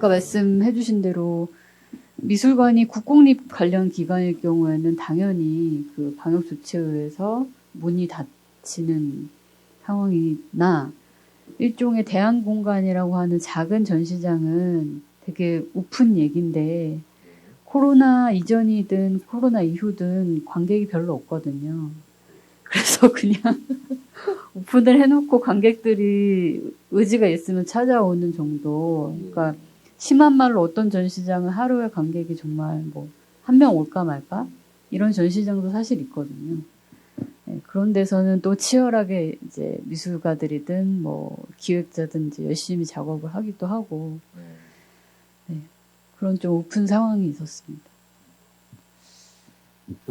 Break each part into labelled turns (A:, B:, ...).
A: 아까 말씀해주신 대로 미술관이 국공립 관련 기관일 경우에는 당연히 그 방역 조치에 의해서 문이 닫히는 상황이나 일종의 대안 공간이라고 하는 작은 전시장은 되게 오픈 얘기인데 코로나 이전이든 코로나 이후든 관객이 별로 없거든요. 그래서 그냥 오픈을 해놓고 관객들이 의지가 있으면 찾아오는 정도. 그러니까 심한 말로 어떤 전시장은 하루에 관객이 정말 뭐 한 명 올까 말까 이런 전시장도 사실 있거든요. 네, 그런 데서는 또 치열하게 이제 미술가들이든 뭐 기획자든지 열심히 작업을 하기도 하고 네, 그런 좀 오픈 상황이 있었습니다.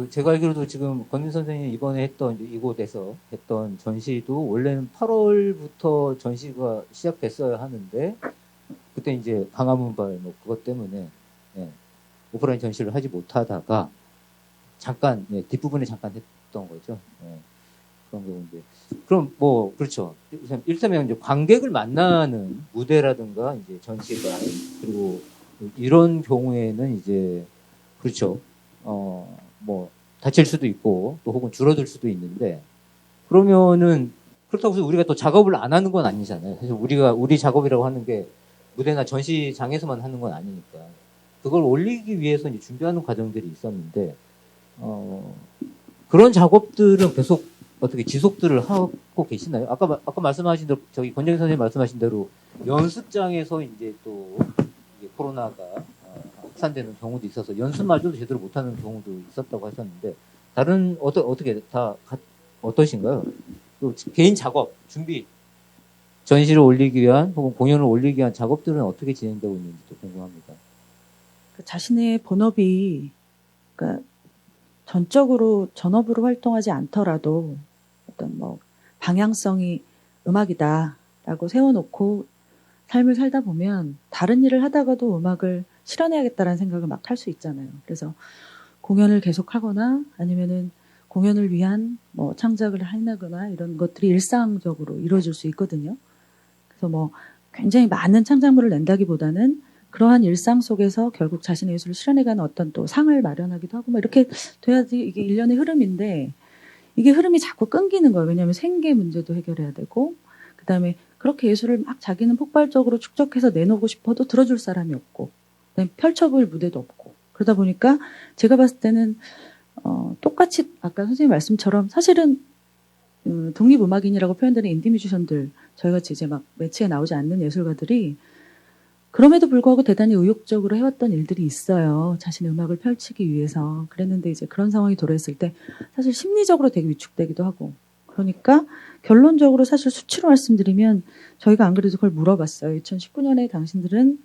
B: 제가 알기로도 지금 권민 선생님이 이번에 했던 이곳에서 했던 전시도 원래는 8월부터 전시가 시작됐어야 하는데 그때 이제 광화문발 뭐 그것 때문에 오프라인 전시를 하지 못하다가 잠깐 뒷부분에 잠깐 했던 거죠. 그런 경우인데 그럼 뭐 그렇죠. 일테면 이제 관객을 만나는 무대라든가 이제 전시가 그리고 이런 경우에는 이제 그렇죠. 뭐 다칠 수도 있고 또 혹은 줄어들 수도 있는데 그러면은 그렇다고 해서 우리가 또 작업을 안 하는 건 아니잖아요. 사실 우리 작업이라고 하는 게 무대나 전시장에서만 하는 건 아니니까 그걸 올리기 위해서 이제 준비하는 과정들이 있었는데 그런 작업들은 계속 어떻게 지속들을 하고 계시나요? 아까 말씀하신 대로 저기 권정희 선생님 말씀하신 대로 연습장에서 이제 또 이제 코로나가 확산되는 경우도 있어서 연습마저도 제대로 못하는 경우도 있었다고 하셨는데 다른 어떻게 다 어떠신가요? 또 개인 작업 준비 전시를 올리기 위한 혹은 공연을 올리기 위한 작업들은 어떻게 진행되고 있는지도 궁금합니다.
C: 자신의 본업이 그러니까 전적으로 전업으로 활동하지 않더라도 어떤 뭐 방향성이 음악이다라고 세워놓고 삶을 살다 보면 다른 일을 하다가도 음악을 실현해야겠다라는 생각을 막 할 수 있잖아요. 그래서 공연을 계속하거나 아니면은 공연을 위한 뭐 창작을 해나거나 이런 것들이 일상적으로 이루어질 수 있거든요. 그래서 뭐 굉장히 많은 창작물을 낸다기보다는 그러한 일상 속에서 결국 자신의 예술을 실현해가는 어떤 또 상을 마련하기도 하고 뭐 이렇게 돼야지 이게 일련의 흐름인데 이게 흐름이 자꾸 끊기는 거예요. 왜냐하면 생계 문제도 해결해야 되고 그다음에 그렇게 예술을 막 자기는 폭발적으로 축적해서 내놓고 싶어도 들어줄 사람이 없고 펼쳐볼 무대도 없고 그러다 보니까 제가 봤을 때는 똑같이 아까 선생님 말씀처럼 사실은 독립음악인이라고 표현되는 인디 뮤지션들 저희같이 이제 막 매체에 나오지 않는 예술가들이 그럼에도 불구하고 대단히 의욕적으로 해왔던 일들이 있어요. 자신의 음악을 펼치기 위해서. 그랬는데 이제 그런 상황이 도래했을 때 사실 심리적으로 되게 위축되기도 하고 그러니까 결론적으로 사실 수치로 말씀드리면 저희가 안 그래도 그걸 물어봤어요. 2019년에 당신들은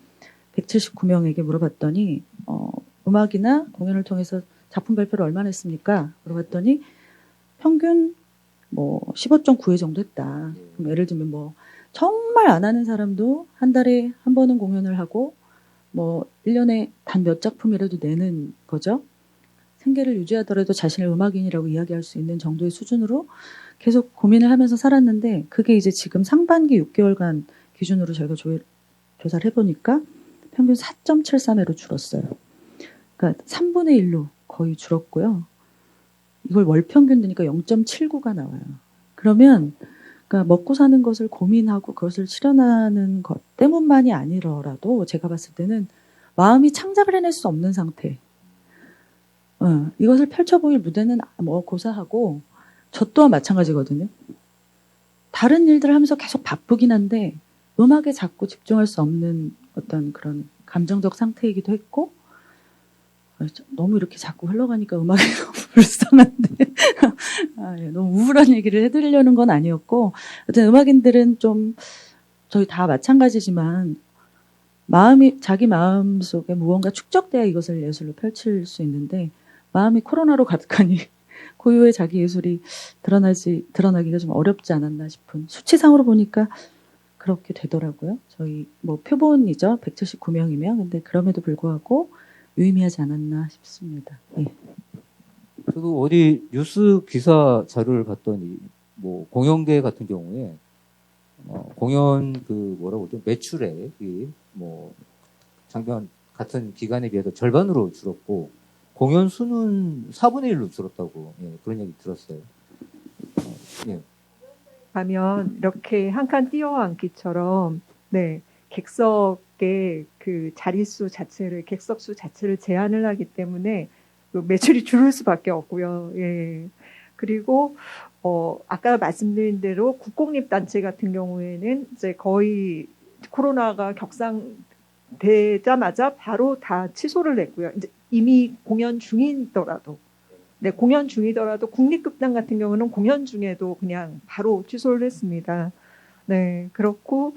C: 179명에게 물어봤더니 음악이나 공연을 통해서 작품 발표를 얼마나 했습니까? 물어봤더니 평균 뭐 15.9회 정도 했다. 그럼 예를 들면 뭐 정말 안 하는 사람도 한 달에 한 번은 공연을 하고 뭐 1년에 단 몇 작품이라도 내는 거죠. 생계를 유지하더라도 자신을 음악인이라고 이야기할 수 있는 정도의 수준으로 계속 고민을 하면서 살았는데 그게 이제 지금 상반기 6개월간 기준으로 저희가 조사를 해보니까 평균 4.73회로 줄었어요. 그러니까 3분의 1로 거의 줄었고요. 이걸 월 평균 드니까 0.79가 나와요. 그러면 그러니까 먹고 사는 것을 고민하고 그것을 실현하는 것 때문만이 아니더라도 제가 봤을 때는 마음이 창작을 해낼 수 없는 상태. 이것을 펼쳐보일 무대는 뭐 고사하고 저 또한 마찬가지거든요. 다른 일들을 하면서 계속 바쁘긴 한데 음악에 자꾸 집중할 수 없는 어떤 그런 감정적 상태이기도 했고 너무 이렇게 자꾸 흘러가니까 음악이 너무 불쌍한데 너무 우울한 얘기를 해드리려는 건 아니었고 어쨌든 음악인들은 좀 저희 다 마찬가지지만 자기 마음 속에 무언가 축적돼야 이것을 예술로 펼칠 수 있는데 마음이 코로나로 가득하니 고유의 자기 예술이 드러나기가 좀 어렵지 않았나 싶은 수치상으로 보니까 그렇게 되더라고요. 저희 뭐 표본이죠. 179명이면 근데 그럼에도 불구하고 유의미하지 않았나 싶습니다. 예.
B: 저도 어디 뉴스 기사 자료를 봤더니 뭐 공연계 같은 경우에 공연 그 뭐라고 그러죠 매출액이 뭐 작년 같은 기간에 비해서 절반으로 줄었고 공연 수는 4분의 1로 줄었다고 그런 얘기 들었어요. 예.
D: 하면 이렇게 한 칸 띄어앉기처럼 네, 객석의 그 자릿수 자체를 객석 수 자체를 제한을 하기 때문에 그 매출이 줄을 수밖에 없고요. 예. 그리고 아까 말씀드린 대로 국공립단체 같은 경우에는 이제 거의 코로나가 격상되자마자 바로 다 취소를 했고요. 이제 이미 공연 중이더라도 네, 공연 중이더라도 국립극단 같은 경우는 공연 중에도 그냥 바로 취소를 했습니다. 네, 그렇고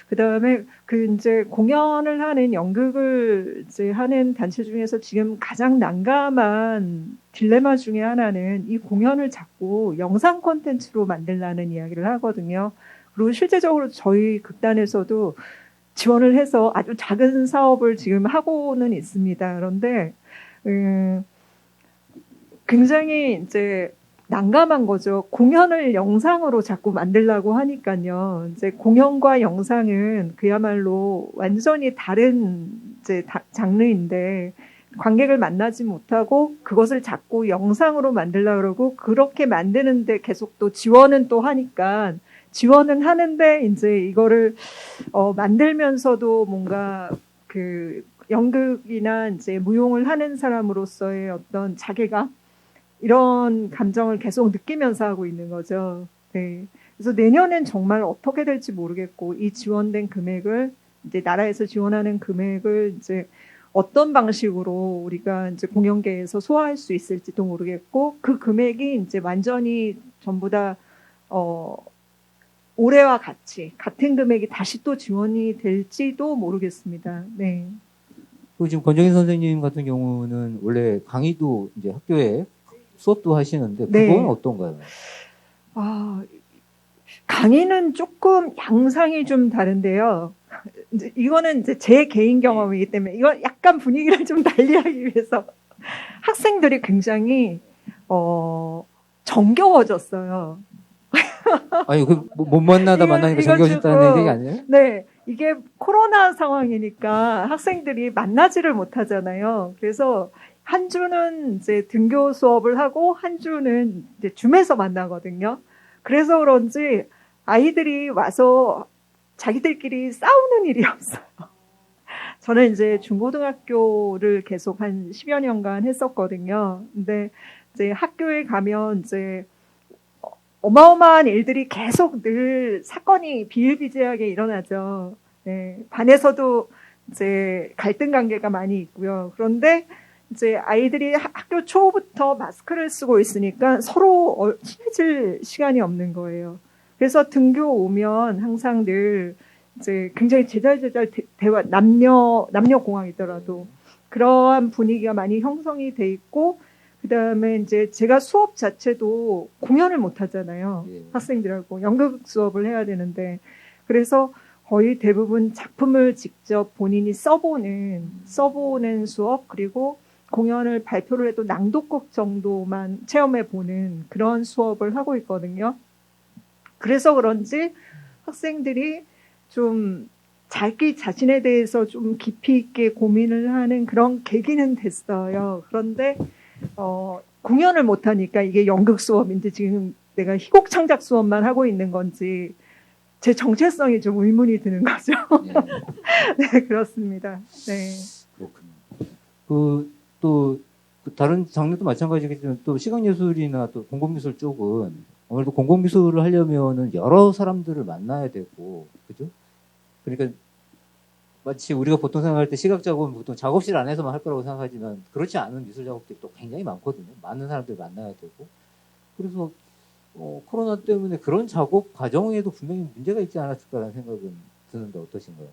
D: 그다음에 그 이제 공연을 하는 연극을 이제 하는 단체 중에서 지금 가장 난감한 딜레마 중에 하나는 이 공연을 자꾸 영상 콘텐츠로 만들라는 이야기를 하거든요. 그리고 실제적으로 저희 극단에서도 지원을 해서 아주 작은 사업을 지금 하고는 있습니다. 그런데 굉장히 이제 난감한 거죠. 공연을 영상으로 자꾸 만들려고 하니까요. 이제 공연과 영상은 그야말로 완전히 다른 이제 장르인데 관객을 만나지 못하고 그것을 자꾸 영상으로 만들려고 그러고 그렇게 만드는데 계속 또 지원은 또 하니까 지원은 하는데 이제 이거를 만들면서도 뭔가 그 연극이나 이제 무용을 하는 사람으로서의 어떤 자괴감 이런 감정을 계속 느끼면서 하고 있는 거죠. 네. 그래서 내년엔 정말 어떻게 될지 모르겠고, 이 지원된 금액을, 이제 나라에서 지원하는 금액을 이제 어떤 방식으로 우리가 이제 공연계에서 소화할 수 있을지도 모르겠고, 그 금액이 이제 완전히 전부 다, 올해와 같은 금액이 다시 또 지원이 될지도 모르겠습니다. 네.
B: 그리고 지금 권정희 선생님 같은 경우는 원래 강의도 이제 학교에 수업도 하시는데 그건
D: 네.
B: 어떤가요?
D: 강의는 조금 양상이 좀 다른데요. 이거는 이제 제 개인 경험이기 때문에 이건 약간 분위기를 좀 달리하기 위해서 학생들이 굉장히 정겨워졌어요.
B: 아니 못 만나다 만나니까 정겨워졌다는 얘기 아니에요?
D: 네, 이게 코로나 상황이니까 학생들이 만나지를 못하잖아요. 그래서 한 주는 이제 등교 수업을 하고 한 주는 이제 줌에서 만나거든요. 그래서 그런지 아이들이 와서 자기들끼리 싸우는 일이 없어요. 저는 이제 중고등학교를 계속 한 10여 년간 했었거든요. 근데 이제 학교에 가면 이제 어마어마한 일들이 계속 늘 사건이 비일비재하게 일어나죠. 네, 반에서도 이제 갈등 관계가 많이 있고요. 그런데 이제 아이들이 학교 초부터 마스크를 쓰고 있으니까 서로 친해질 시간이 없는 거예요. 그래서 등교 오면 항상 늘 이제 굉장히 제잘제잘 대화, 남녀 공학이더라도 그러한 분위기가 많이 형성이 돼 있고, 그 다음에 이제 제가 수업 자체도 공연을 못 하잖아요. 학생들하고 연극 수업을 해야 되는데, 그래서 거의 대부분 작품을 직접 본인이 써보는 수업, 그리고 공연을 발표를 해도 낭독극 정도만 체험해 보는 그런 수업을 하고 있거든요. 그래서 그런지 학생들이 좀 자기 자신에 대해서 좀 깊이 있게 고민을 하는 그런 계기는 됐어요. 그런데 공연을 못하니까 이게 연극 수업인데 지금 내가 희곡 창작 수업만 하고 있는 건지 제 정체성이 좀 의문이 드는 거죠. 네, 그렇습니다. 네.
B: 그렇군요. 또 다른 장르도 마찬가지겠지만 또 시각예술이나 또 공공미술 쪽은 아무래도 공공미술을 하려면은 여러 사람들을 만나야 되고, 그죠? 그러니까 마치 우리가 보통 생각할 때 시각 작업은 보통 작업실 안에서만 할 거라고 생각하지만 그렇지 않은 미술 작업들이 또 굉장히 많거든요. 많은 사람들 만나야 되고. 그래서 코로나 때문에 그런 작업 과정에도 분명히 문제가 있지 않았을까라는 생각은 드는데 어떠신가요?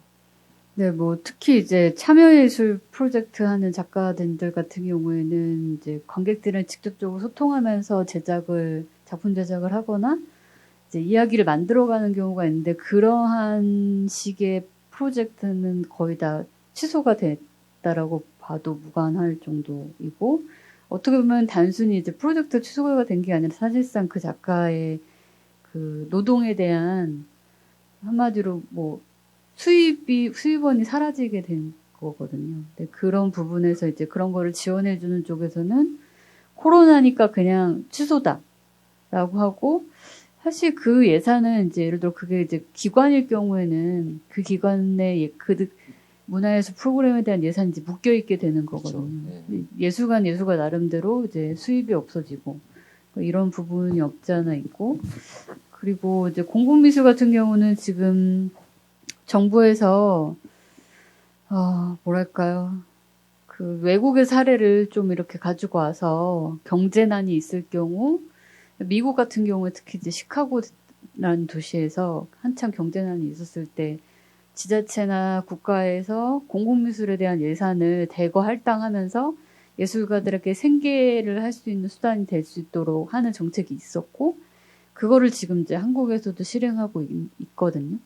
A: 네, 뭐 특히 이제 참여예술 프로젝트 하는 작가들 같은 경우에는 이제 관객들을 직접적으로 소통하면서 작품 제작을 하거나 이제 이야기를 만들어가는 경우가 있는데, 그러한 식의 프로젝트는 거의 다 취소가 됐다라고 봐도 무관할 정도이고, 어떻게 보면 단순히 이제 프로젝트 취소가 된 게 아니라 사실상 그 작가의 그 노동에 대한 한마디로 뭐 수입원이 사라지게 된 거거든요. 근데 그런 부분에서 이제 그런 거를 지원해주는 쪽에서는 코로나니까 그냥 취소다라고 하고, 사실 그 예산은 이제 예를 들어 그게 이제 기관일 경우에는 그 기관의 그 문화예술 프로그램에 대한 예산이 이제 묶여 있게 되는 거거든요.
B: 그렇죠.
A: 예술가 나름대로 이제 수입이 없어지고 이런 부분이 없지 않아 있고, 그리고 이제 공공미술 같은 경우는 지금 정부에서 뭐랄까요, 그 외국의 사례를 좀 이렇게 가지고 와서 경제난이 있을 경우, 미국 같은 경우에 특히 이제 시카고라는 도시에서 한참 경제난이 있었을 때 지자체나 국가에서 공공미술에 대한 예산을 대거 할당하면서 예술가들에게 생계를 할 수 있는 수단이 될 수 있도록 하는 정책이 있었고, 그거를 지금 이제 한국에서도 실행하고 있거든요.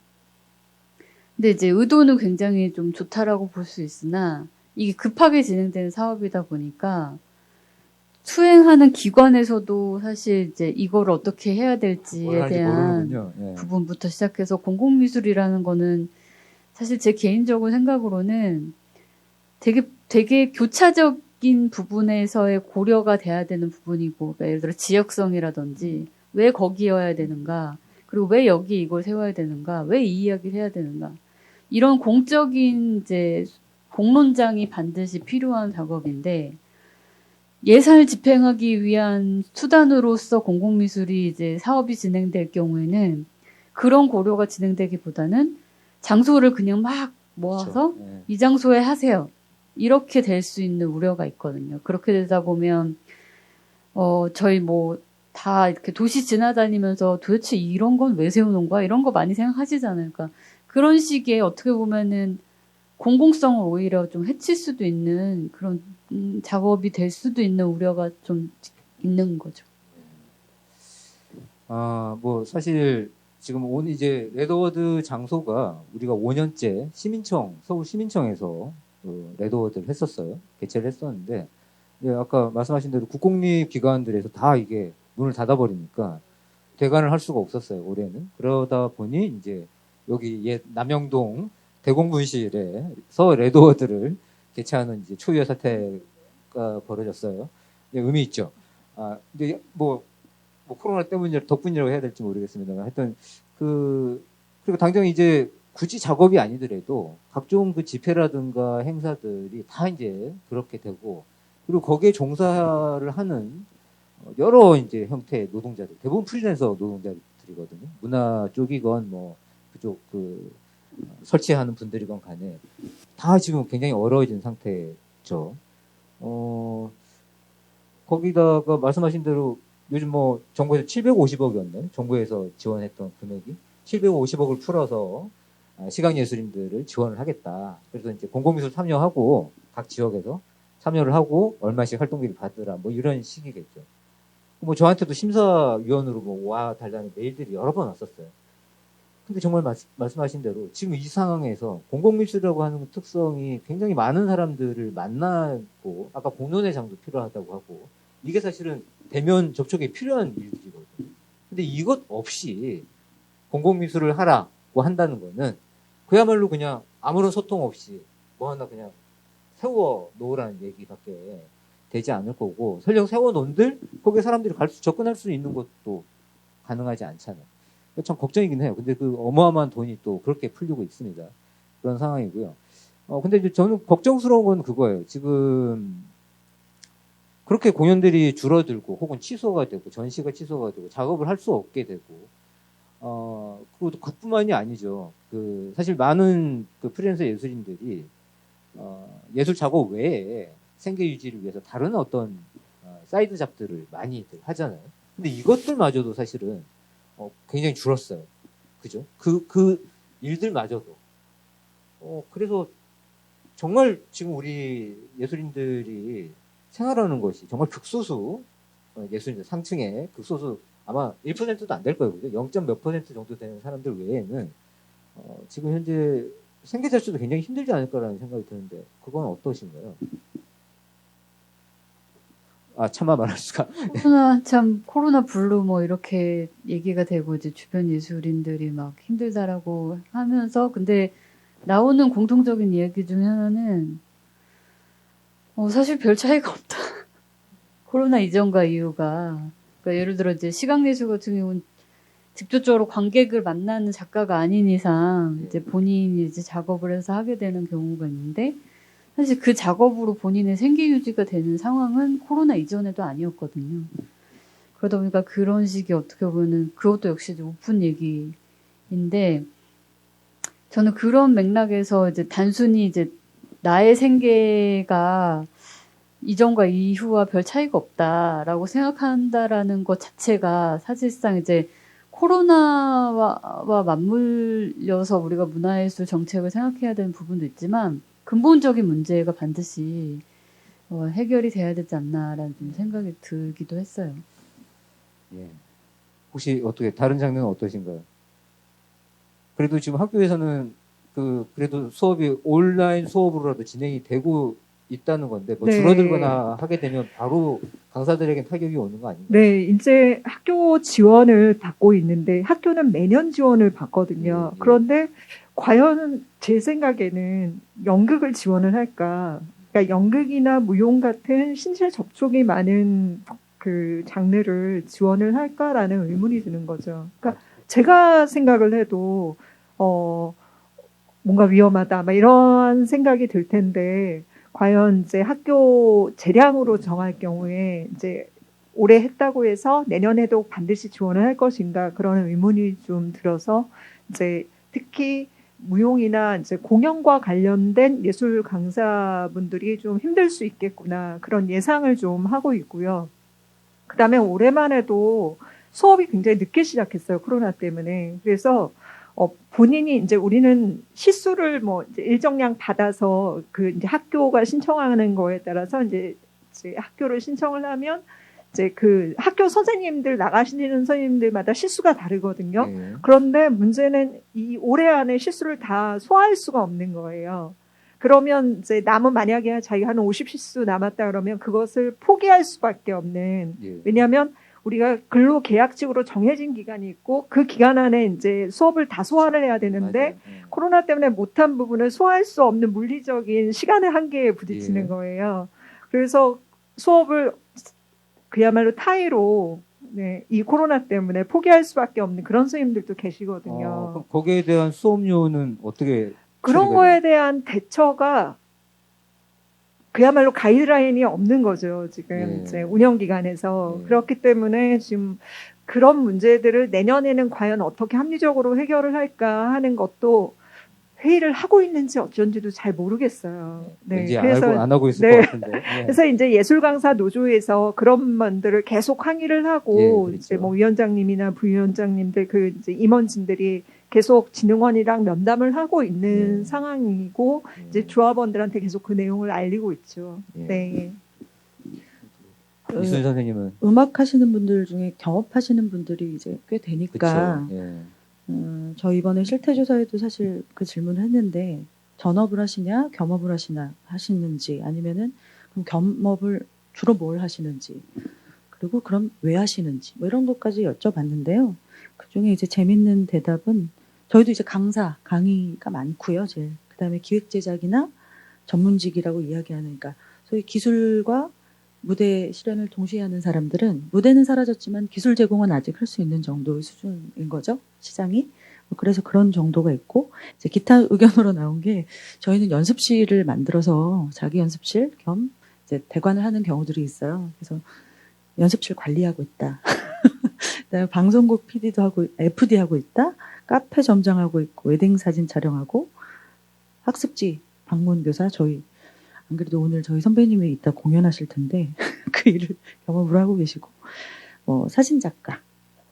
A: 근데 이제 의도는 굉장히 좀 좋다라고 볼 수 있으나, 이게 급하게 진행되는 사업이다 보니까 수행하는 기관에서도 사실 이제 이걸 어떻게 해야
B: 뭘
A: 될지에
B: 할지
A: 대한
B: 모르는군요. 예.
A: 부분부터 시작해서, 공공미술이라는 거는 사실 제 개인적인 생각으로는 되게 교차적인 부분에서의 고려가 돼야 되는 부분이고, 그러니까 예를 들어 지역성이라든지 왜 거기여야 되는가, 그리고 왜 여기 이걸 세워야 되는가, 왜 이 이야기를 해야 되는가, 이런 공적인 이제 공론장이 반드시 필요한 작업인데, 예산을 집행하기 위한 수단으로서 공공미술이 이제 사업이 진행될 경우에는 그런 고려가 진행되기보다는 장소를 그냥 막 모아서
B: 그렇죠. 예.
A: 이 장소에 하세요, 이렇게 될 수 있는 우려가 있거든요. 그렇게 되다 보면 저희 뭐 다 이렇게 도시 지나다니면서 도대체 이런 건 왜 세우는 거야, 이런 거 많이 생각하시잖아요. 그러니까 그런 식의 어떻게 보면은 공공성을 오히려 좀 해칠 수도 있는 그런 작업이 될 수도 있는 우려가 좀 있는 거죠.
B: 뭐 사실 지금 오늘 이제 레드워드 장소가 우리가 5년째 서울 시민청에서 그 레드워드를 했었어요. 개최를 했었는데, 아까 말씀하신 대로 국공립 기관들에서 다 이게 문을 닫아버리니까 대관을 할 수가 없었어요, 올해는. 그러다 보니 이제 여기 옛 남영동 대공분실에서 레드워드를 개최하는 이제 초유의 사태가 벌어졌어요. 의미 있죠. 근데 뭐 코로나 때문에 덕분이라고 해야 될지 모르겠습니다만, 하여튼 그리고 당장 이제 굳이 작업이 아니더라도 각종 그 집회라든가 행사들이 다 이제 그렇게 되고, 그리고 거기에 종사를 하는 여러 이제 형태의 노동자들, 대부분 프리랜서 노동자들이거든요. 문화 쪽이건 뭐 그쪽 설치하는 분들이건 간에 다 지금 굉장히 어려워진 상태죠. 거기다가 말씀하신 대로 요즘 뭐 정부에서 750억이었나요? 정부에서 지원했던 금액이 750억을 풀어서 시각예술인들을 지원을 하겠다. 그래서 이제 공공미술 참여하고 각 지역에서 참여를 하고 얼마씩 활동비를 받으라, 뭐 이런 식이겠죠. 뭐 저한테도 심사위원으로 뭐 와 달라는 메일들이 여러 번 왔었어요. 근데 정말 말씀하신 대로 지금 이 상황에서 공공미술이라고 하는 특성이 굉장히 많은 사람들을 만나고, 아까 공론의 장도 필요하다고 하고, 이게 사실은 대면 접촉이 필요한 일들이거든요. 근데 이것 없이 공공미술을 하라고 한다는 거는 그야말로 그냥 아무런 소통 없이 뭐 하나 그냥 세워 놓으라는 얘기밖에 되지 않을 거고, 설령 세워놓은들 거기에 사람들이 접근할 수 있는 것도 가능하지 않잖아요. 참 걱정이긴 해요. 근데 그 어마어마한 돈이 또 그렇게 풀리고 있습니다. 그런 상황이고요. 근데 이제 저는 걱정스러운 건 그거예요. 지금 그렇게 공연들이 줄어들고 혹은 취소가 되고 전시가 취소가 되고 작업을 할 수 없게 되고, 그리고 그뿐만이 아니죠. 사실 많은 프리랜서 예술인들이 예술 작업 외에 생계 유지를 위해서 다른 어떤 사이드 잡들을 많이들 하잖아요. 근데 이것들마저도 사실은 굉장히 줄었어요. 그죠? 그 일들마저도. 그래서 정말 지금 우리 예술인들이 생활하는 것이 정말 극소수, 예술인들 상층의 극소수, 아마 1%도 안 될 거예요. 0. 몇 % 정도 되는 사람들 외에는 지금 현재 생계 자체도 굉장히 힘들지 않을까라는 생각이 드는데, 그건 어떠신가요? 차마 말할 수가.
A: 코로나 블루 뭐 이렇게 얘기가 되고 이제 주변 예술인들이 막 힘들다라고 하면서, 근데 나오는 공통적인 이야기 중 하나는 사실 별 차이가 없다. 코로나 이전과 이후가. 그러니까 예를 들어 이제 시각예술 같은 경우는 직접적으로 관객을 만나는 작가가 아닌 이상 이제 본인이 이제 작업을 해서 하게 되는 경우가 있는데 사실 그 작업으로 본인의 생계 유지가 되는 상황은 코로나 이전에도 아니었거든요. 그러다 보니까 그런 식의 어떻게 보면 그것도 역시 이제 오픈 얘기인데 저는 그런 맥락에서 이제 단순히 이제 나의 생계가 이전과 이후와 별 차이가 없다라고 생각한다라는 것 자체가 사실상 이제 코로나와 맞물려서 우리가 문화예술 정책을 생각해야 되는 부분도 있지만 근본적인 문제가 반드시 해결이 돼야 되지 않나라는 좀 생각이 들기도 했어요.
B: 예. 혹시 어떻게 다른 장면은 어떠신가요? 그래도 지금 학교에서는 그래도 수업이 온라인 수업으로라도 진행이 되고 있다는 건데 뭐
D: 네.
B: 줄어들거나 하게 되면 바로 강사들에게 타격이 오는 거 아닌가요?
D: 네, 이제 학교 지원을 받고 있는데 학교는 매년 지원을 받거든요.
B: 예.
D: 그런데 과연 제 생각에는 연극을 지원을 할까? 그러니까 연극이나 무용 같은 신체 접촉이 많은 그 장르를 지원을 할까라는 의문이 드는 거죠. 그러니까 제가 생각을 해도 뭔가 위험하다, 막 이런 생각이 들 텐데 과연 이제 학교 재량으로 정할 경우에 이제 올해 했다고 해서 내년에도 반드시 지원을 할 것인가 그런 의문이 좀 들어서 이제 특히 무용이나 이제 공연과 관련된 예술 강사분들이 좀 힘들 수 있겠구나 그런 예상을 좀 하고 있고요. 그다음에 올해만 해도 수업이 굉장히 늦게 시작했어요. 코로나 때문에. 그래서 본인이 이제 우리는 시수를 뭐 이제 일정량 받아서 그 이제 학교가 신청하는 거에 따라서 이제 학교를 신청을 하면 이제 그 학교 선생님들 나가시는 선생님들마다 시수가 다르거든요.
B: 예.
D: 그런데 문제는 이 올해 안에 시수를 다 소화할 수가 없는 거예요. 그러면 이제 남은 만약에 자기가 한 50시수 남았다 그러면 그것을 포기할 수밖에 없는.
B: 예.
D: 왜냐하면 우리가 근로 계약직으로 정해진 기간이 있고 그 기간 안에 이제 수업을 다 소화를 해야 되는데
B: 맞아요.
D: 코로나 때문에 못한 부분을 소화할 수 없는 물리적인 시간의 한계에 부딪히는
B: 예.
D: 거예요. 그래서 수업을 그야말로 타이로 이 코로나 때문에 포기할 수밖에 없는 그런 선생님들도 계시거든요.
B: 그럼 거기에 대한 수업료는 어떻게
D: 그런
B: 처리가
D: 거에 대한 대처가 그야말로 가이드라인이 없는 거죠. 지금
B: 예.
D: 이제 운영기관에서.
B: 예.
D: 그렇기 때문에 지금 그런 문제들을 내년에는 과연 어떻게 합리적으로 해결을 할까 하는 것도 회의를 하고 있는지 어쩐지도 잘 모르겠어요.
B: 왠지 안 하고 있을 것 같은데. 예.
D: 그래서 이제 예술강사 노조에서 그런 분들을 계속 항의를 하고
B: 예, 그렇죠.
D: 이제 뭐 위원장님이나 부위원장님들 그 이제 임원진들이 계속 진흥원이랑 면담을 하고 있는
B: 예.
D: 상황이고 이제 조합원들한테 계속 그 내용을 알리고 있죠.
B: 예.
D: 네.
B: 이순 선생님은
C: 음악 하시는 분들 중에 겸업하시는 분들이 이제 꽤 되니까
B: 그렇죠. 예.
C: 저 이번에 실태조사에도 사실 그 질문을 했는데 전업을 하시냐 겸업을 하시는지 아니면은 그럼 겸업을 주로 뭘 하시는지 그리고 그럼 왜 하시는지 뭐 이런 것까지 여쭤봤는데요. 그중에 이제 재밌는 대답은 저희도 이제 강의가 많고요. 제일 그다음에 기획 제작이나 전문직이라고 이야기하는 그러니까 소위 기술과 무대 실현을 동시에 하는 사람들은 무대는 사라졌지만 기술 제공은 아직 할 수 있는 정도의 수준인 거죠. 시장이. 그래서 그런 정도가 있고 이제 기타 의견으로 나온 게 저희는 연습실을 만들어서 자기 연습실 겸 이제 대관을 하는 경우들이 있어요. 그래서 연습실 관리하고 있다. 그다음에 방송국 PD도 하고 FD 하고 있다. 카페 점장하고 있고 웨딩 사진 촬영하고 학습지 방문 교사 저희 안 그래도 오늘 저희 선배님이 이따 공연하실 텐데 그 일을 경험을 하고 계시고 사진 작가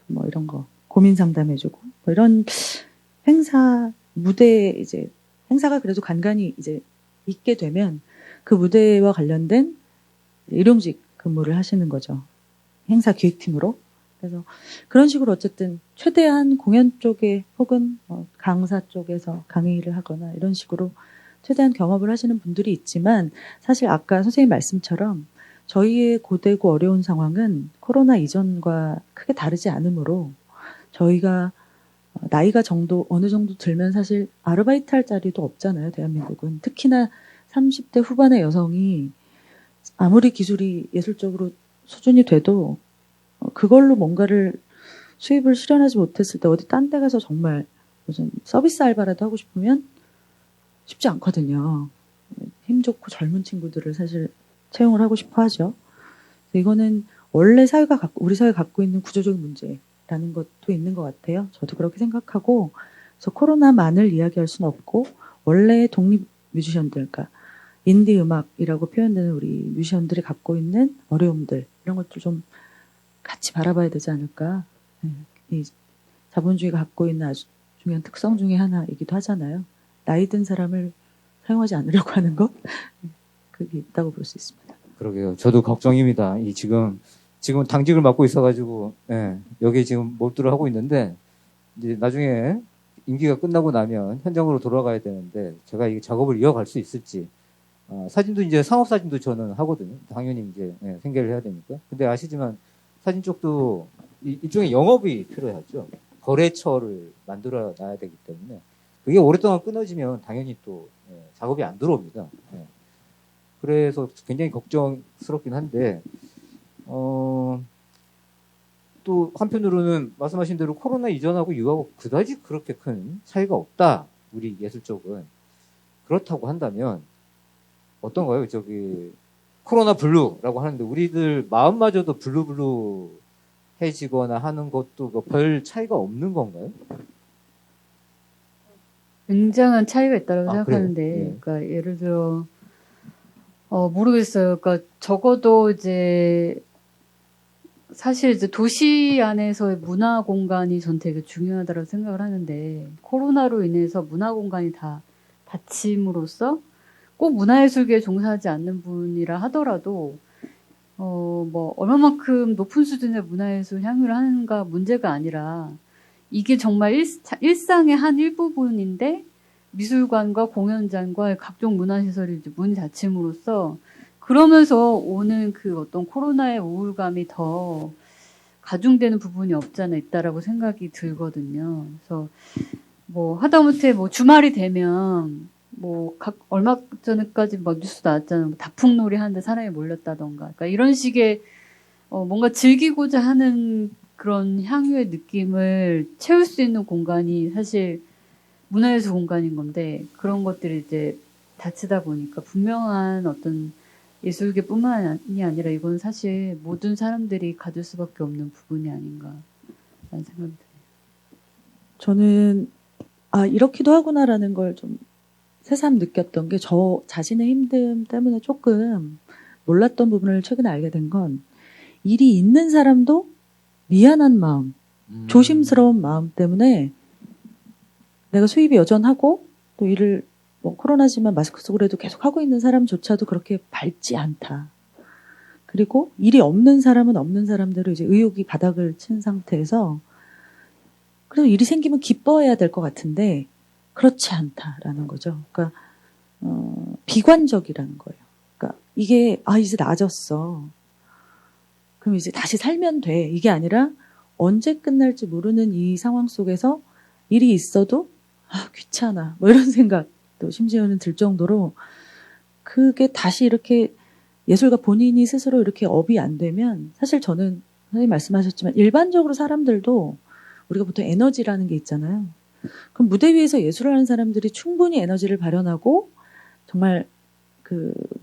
C: 뭐 이런 거 고민 상담해주고 뭐 이런 행사 무대 이제 행사가 그래도 간간히 이제 있게 되면 그 무대와 관련된 일용직 근무를 하시는 거죠. 행사 기획팀으로. 그래서 그런 식으로 어쨌든 최대한 공연 쪽에 혹은 강사 쪽에서 강의를 하거나 이런 식으로 최대한 겸업을 하시는 분들이 있지만 사실 아까 선생님 말씀처럼 저희의 고되고 어려운 상황은 코로나 이전과 크게 다르지 않으므로 저희가 나이가 어느 정도 들면 사실 아르바이트 할 자리도 없잖아요, 대한민국은. 특히나 30대 후반의 여성이 아무리 기술이 예술적으로 수준이 돼도 그걸로 뭔가를 수입을 실현하지 못했을 때 어디 딴 데 가서 정말 무슨 서비스 알바라도 하고 싶으면 쉽지 않거든요. 힘 좋고 젊은 친구들을 사실 채용을 하고 싶어 하죠. 이거는 원래 우리 사회가 갖고 있는 구조적인 문제라는 것도 있는 것 같아요. 저도 그렇게 생각하고, 그래서 코로나만을 이야기할 수는 없고, 원래 독립 뮤지션들, 그러니까 인디 음악이라고 표현되는 우리 뮤지션들이 갖고 있는 어려움들, 이런 것들 좀 같이 바라봐야 되지 않을까. 이 자본주의가 갖고 있는 아주 중요한 특성 중에 하나이기도 하잖아요. 나이 든 사람을 사용하지 않으려고 하는 것? 그게 있다고 볼 수 있습니다.
B: 그러게요. 저도 걱정입니다. 지금 당직을 맡고 있어가지고, 여기 지금 몰두를 하고 있는데, 이제 나중에 임기가 끝나고 나면 현장으로 돌아가야 되는데, 제가 이 작업을 이어갈 수 있을지, 사진도 이제 상업사진도 저는 하거든요. 당연히 이제 생계를 해야 되니까. 근데 아시지만 사진 쪽도 일종의 영업이 필요하죠. 거래처를 만들어 놔야 되기 때문에 그게 오랫동안 끊어지면 당연히 또 작업이 안 들어옵니다. 그래서 굉장히 걱정스럽긴 한데 또 한편으로는 말씀하신 대로 코로나 이전하고 이후하고 그다지 그렇게 큰 차이가 없다. 우리 예술 쪽은. 그렇다고 한다면 어떤가요? 코로나 블루라고 하는데 우리들 마음마저도 블루해지거나 하는 것도 별 차이가 없는 건가요?
A: 굉장한 차이가 있다고
B: 아,
A: 생각하는데,
B: 그래요?
A: 그러니까 예를 들어 모르겠어요. 그러니까 적어도 이제 사실 이제 도시 안에서의 문화 공간이 전 되게 중요하다고 생각을 하는데, 코로나로 인해서 문화 공간이 다 닫힘으로써 꼭 문화예술계에 종사하지 않는 분이라 하더라도 뭐 얼마만큼 높은 수준의 문화예술 향유를 하는가 문제가 아니라, 이게 정말 일상의 한 일부분인데 미술관과 공연장과 각종 문화시설이 이제 문이 닫힘으로써 그러면서 오는 그 어떤 코로나의 우울감이 더 가중되는 부분이 없지 않아 있다라고 생각이 들거든요. 그래서 뭐 하다못해 뭐 주말이 되면 뭐 얼마 전에까지 막 뉴스 나왔잖아요. 뭐 다풍놀이 하는데 사람이 몰렸다던가. 그러니까 이런 식의 뭔가 즐기고자 하는 그런 향유의 느낌을 채울 수 있는 공간이 사실 문화예술 공간인 건데, 그런 것들이 이제 닫히다 보니까 분명한 어떤 예술계뿐만이 아니라 이건 사실 모든 사람들이 가질 수밖에 없는 부분이 아닌가라는 생각이 들어요.
C: 저는 이렇기도 하구나라는 걸 좀 새삼 느꼈던 게, 저 자신의 힘듦 때문에 조금 몰랐던 부분을 최근에 알게 된 건, 일이 있는 사람도 미안한 마음, 조심스러운 마음 때문에 내가 수입이 여전하고 또 일을 뭐 코로나지만 마스크 쓰고 그래도 계속 하고 있는 사람조차도 그렇게 밝지 않다. 그리고 일이 없는 사람은 없는 사람대로 이제 의욕이 바닥을 친 상태에서, 그래서 일이 생기면 기뻐해야 될 것 같은데 그렇지 않다라는 거죠. 그러니까 비관적이라는 거예요. 그러니까 이게 이제 나아졌어. 그럼 이제 다시 살면 돼. 이게 아니라 언제 끝날지 모르는 이 상황 속에서 일이 있어도 귀찮아. 뭐 이런 생각도 심지어는 들 정도로, 그게 다시 이렇게 예술가 본인이 스스로 이렇게 업이 안 되면, 사실 저는 선생님 말씀하셨지만 일반적으로 사람들도 우리가 보통 에너지라는 게 있잖아요. 그럼 무대 위에서 예술을 하는 사람들이 충분히 에너지를 발현하고 정말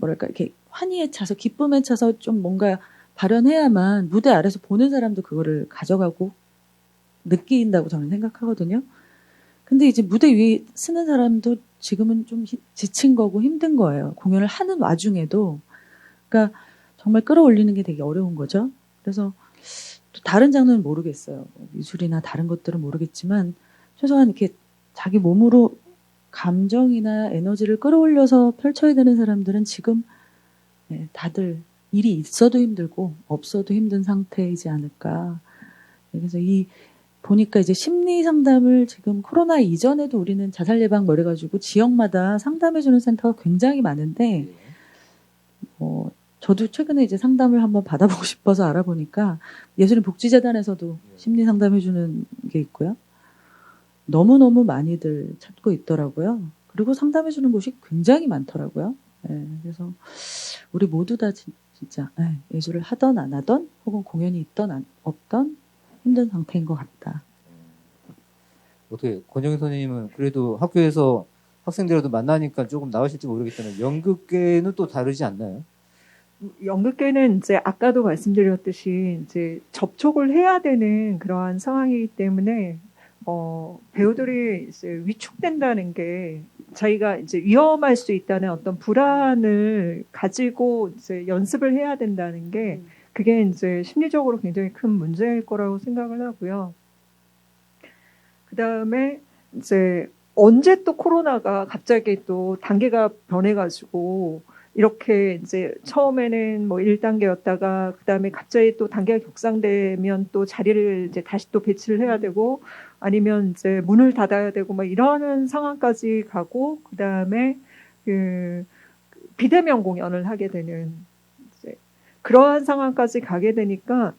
C: 이렇게 환희에 차서 기쁨에 차서 좀 뭔가 발현해야만 무대 아래서 보는 사람도 그거를 가져가고 느낀다고 저는 생각하거든요. 근데 이제 무대 위에 쓰는 사람도 지금은 좀 지친 거고 힘든 거예요. 공연을 하는 와중에도. 그러니까 정말 끌어올리는 게 되게 어려운 거죠. 그래서 또 다른 장르는 모르겠어요. 미술이나 다른 것들은 모르겠지만 최소한 이렇게 자기 몸으로 감정이나 에너지를 끌어올려서 펼쳐야 되는 사람들은 지금 다들 일이 있어도 힘들고 없어도 힘든 상태이지 않을까. 그래서 보니까 이제 심리 상담을 지금 코로나 이전에도 우리는 자살 예방 뭐 이래가지고 지역마다 상담해주는 센터가 굉장히 많은데, 저도 최근에 이제 상담을 한번 받아보고 싶어서 알아보니까 예술인 복지재단에서도 심리 상담해주는 게 있고요. 너무너무 많이들 찾고 있더라고요. 그리고 상담해 주는 곳이 굉장히 많더라고요. 예, 그래서 우리 모두 다 진짜 예술을 하던 안 하던 혹은 공연이 있던 없던 힘든 상태인 것 같다.
B: 어떻게 권영희 선생님은 그래도 학교에서 학생들하고 만나니까 조금 나으실지 모르겠지만 연극계는 또 다르지 않나요?
D: 연극계는 이제 아까도 말씀드렸듯이 이제 접촉을 해야 되는 그러한 상황이기 때문에 배우들이 이제 위축된다는 게 자기가 이제 위험할 수 있다는 어떤 불안을 가지고 이제 연습을 해야 된다는 게 그게 이제 심리적으로 굉장히 큰 문제일 거라고 생각을 하고요. 그 다음에 이제 언제 또 코로나가 갑자기 또 단계가 변해가지고 이렇게 이제 처음에는 뭐 1단계였다가 그 다음에 갑자기 또 단계가 격상되면 또 자리를 이제 다시 또 배치를 해야 되고 아니면 이제 문을 닫아야 되고 막 이러는 상황까지 가고 그 다음에 그 비대면 공연을 하게 되는 이제 그러한 상황까지 가게 되니까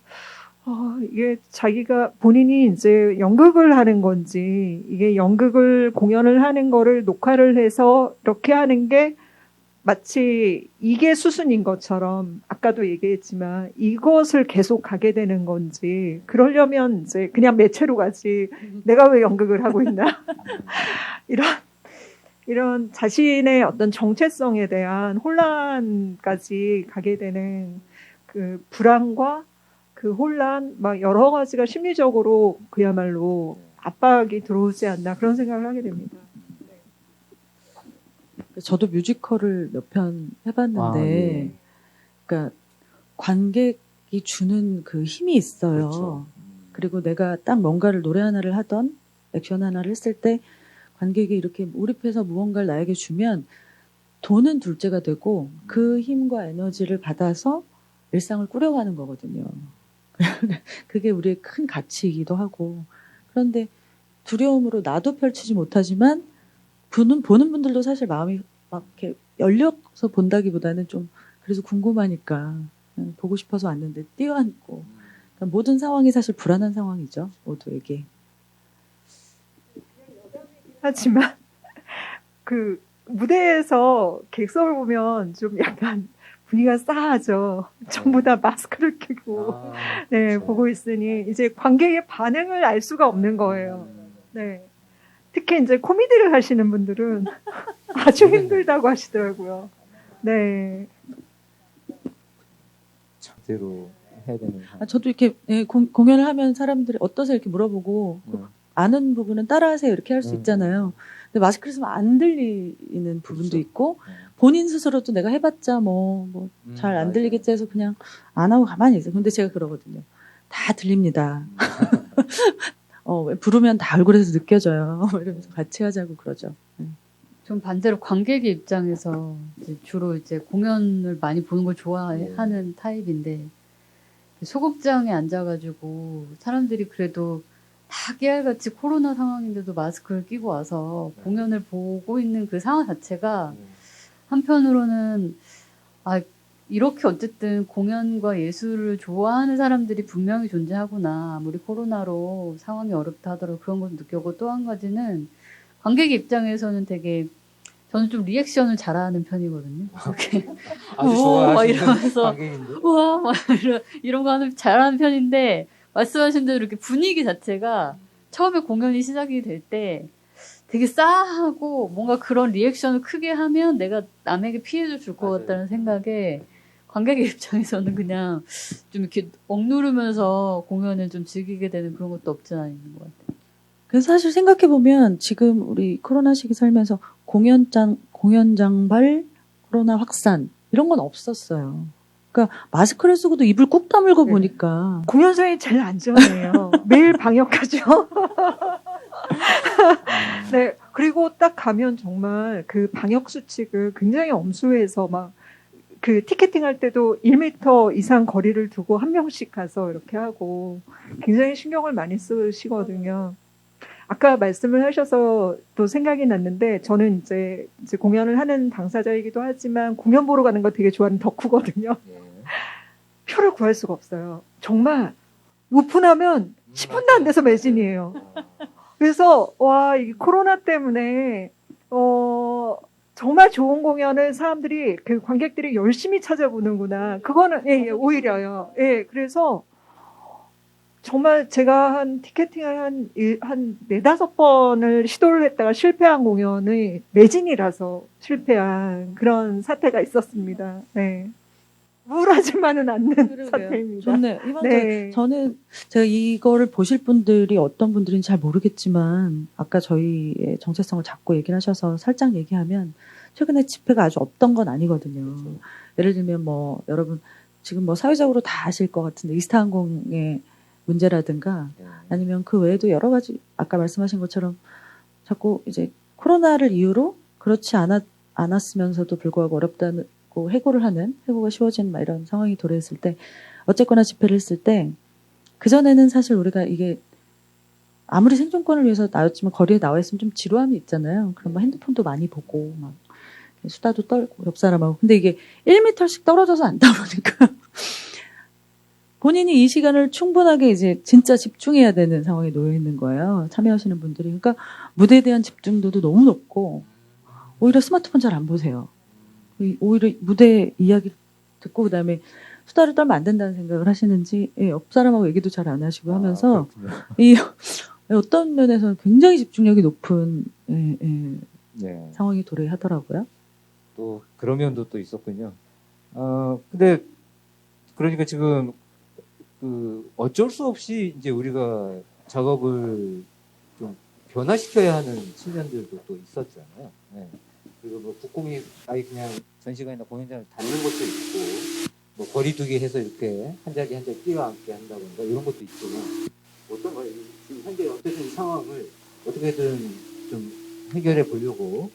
D: 이게 자기가 본인이 이제 연극을 하는 건지 이게 연극을 공연을 하는 거를 녹화를 해서 이렇게 하는 게 마치 이게 수순인 것처럼 아까도 얘기했지만 이것을 계속 가게 되는 건지 그러려면 이제 그냥 매체로 가지 내가 왜 연극을 하고 있나 이런 자신의 어떤 정체성에 대한 혼란까지 가게 되는 그 불안과 그 혼란 막 여러 가지가 심리적으로 그야말로 압박이 들어오지 않나 그런 생각을 하게 됩니다.
C: 저도 뮤지컬을 몇 편 해봤는데,
B: 예.
C: 그러니까 관객이 주는 그 힘이 있어요.
B: 그렇죠.
C: 그리고 내가 딱 뭔가를 노래 하나를 하던 액션 하나를 했을 때 관객이 이렇게 몰입해서 무언가를 나에게 주면 돈은 둘째가 되고 그 힘과 에너지를 받아서 일상을 꾸려가는 거거든요. 그게 우리의 큰 가치이기도 하고 그런데 두려움으로 나도 펼치지 못하지만 보는 분들도 사실 마음이 막 이렇게 열려서 본다기보다는 좀 그래서 궁금하니까 보고 싶어서 왔는데 뛰어앉고 그러니까 모든 상황이 사실 불안한 상황이죠. 모두에게.
D: 하지만 그 무대에서 객석을 보면 좀 약간 분위기가 싸하죠. 전부 다 마스크를 끼고 네,
B: 그렇죠.
D: 보고 있으니 이제 관객의 반응을 알 수가 없는 거예요. 네. 특히 이제 코미디를 하시는 분들은 아주 힘들다고 하시더라고요. 네.
B: 제대로 해야 되는.
C: 저도 이렇게 공연을 하면 사람들이 어떠세요 이렇게 물어보고 아는 부분은 따라하세요 이렇게 할 수 있잖아요. 근데 마스크를 쓰면 안 들리는 부분도
B: 그렇죠.
C: 있고 본인 스스로도 내가 해봤자 뭐 잘 안 들리겠지 해서 그냥 안 하고 가만히 있어요. 근데 제가 그러거든요. 다 들립니다. 부르면 다 얼굴에서 느껴져요. 이러면서 같이 하자고 그러죠.
A: 좀 반대로 관객의 입장에서 주로 이제 공연을 많이 보는 걸 좋아하는 타입인데 소극장에 앉아가지고 사람들이 그래도 다 깨알같이 코로나 상황인데도 마스크를 끼고 와서 공연을 보고 있는 그 상황 자체가 한편으로는 이렇게 어쨌든 공연과 예술을 좋아하는 사람들이 분명히 존재하구나. 아무리 코로나로 상황이 어렵다 하더라도 그런 것도 느꼈고 또 한 가지는 관객의 입장에서는 되게 저는 좀 리액션을 잘하는 편이거든요. 이렇게
B: 아주
A: 막
B: 좋아하시는
A: 이러면서
B: 관객인데.
A: 우와 막 이런 거 잘하는 편인데 말씀하신 대로 이렇게 분위기 자체가 처음에 공연이 시작이 될 때 되게 싸하고 뭔가 그런 리액션을 크게 하면 내가 남에게 피해를 줄 것 같다는 생각에 관객의 입장에서는 그냥 좀 이렇게 억누르면서 공연을 좀 즐기게 되는 그런 것도 없지 않아 있는 것 같아요.
C: 그래서 사실 생각해보면 지금 우리 코로나 시기 살면서 공연장발 코로나 확산 이런 건 없었어요. 그러니까 마스크를 쓰고도 입을 꾹 다물고
D: 네.
C: 보니까
D: 공연장이 제일 안전해요. 매일 방역하죠. 네. 그리고 딱 가면 정말 그 방역 수칙을 굉장히 엄수해서 막 그 티켓팅 할 때도 1m 이상 거리를 두고 한 명씩 가서 이렇게 하고 굉장히 신경을 많이 쓰시거든요. 아까 말씀을 하셔서 또 생각이 났는데 저는 이제 공연을 하는 당사자이기도 하지만 공연 보러 가는 거 되게 좋아하는 덕후거든요. 표를 구할 수가 없어요. 정말 오픈하면 10분도 안 돼서 매진이에요. 그래서 와, 이 코로나 때문에 정말 좋은 공연을 사람들이 그 관객들이 열심히 찾아보는구나. 그거는 오히려요. 예, 그래서 정말 제가 한 티켓팅을 한 네다섯 번을 시도를 했다가 실패한 공연의 매진이라서 실패한 그런 사태가 있었습니다. 네. 우울하지만은 않는 사태입니다.
C: 좋네요.
D: 네.
C: 저는 제가 이거를 보실 분들이 어떤 분들인지 잘 모르겠지만 아까 저희의 정체성을 잡고 얘기를 하셔서 살짝 얘기하면 최근에 집회가 아주 없던 건 아니거든요.
B: 그렇죠.
C: 예를 들면 뭐 여러분 지금 뭐 사회적으로 다 아실 것 같은데 이스타항공의 문제라든가
B: 네.
C: 아니면 그 외에도 여러 가지 아까 말씀하신 것처럼 자꾸 이제 코로나를 이유로 그렇지 않았으면서도 불구하고 어렵다고 해고가 쉬워지는 막 이런 상황이 도래했을 때 어쨌거나 집회를 했을 때 그전에는 사실 우리가 이게 아무리 생존권을 위해서 나였지만 거리에 나와 있으면 좀 지루함이 있잖아요. 그럼 뭐 핸드폰도 많이 보고 막 수다도 떨고 옆 사람하고 근데 이게 1m씩 떨어져서 앉다 보니까 본인이 이 시간을 충분하게 이제 진짜 집중해야 되는 상황에 놓여 있는 거예요. 참여하시는 분들이. 그러니까 무대에 대한 집중도도 너무 높고 오히려 스마트폰 잘 안 보세요. 오히려 무대 이야기 듣고 그다음에 수다를 떨면 안 된다는 생각을 하시는지 옆 사람하고 얘기도 잘 안 하시고 하면서 이 어떤 면에서는 굉장히 집중력이 높은
B: 네.
C: 상황이 도래하더라고요.
B: 또 그런 면도 또 있었군요. 근데 그러니까 지금 그 어쩔 수 없이 이제 우리가 작업을 좀 변화시켜야 하는 측면들도 또 있었잖아요. 네. 그리고 뭐 국공이 아예 그냥 전시관이나 공연장을 닫는 것도 있고, 뭐 거리두기 해서 이렇게 한 자리 한 자리 끼어앉게 한다든가 이런 것도 있지만 어떤 거예요? 지금 현재 어쨌든 이 상황을 어떻게든 좀 해결해 보려고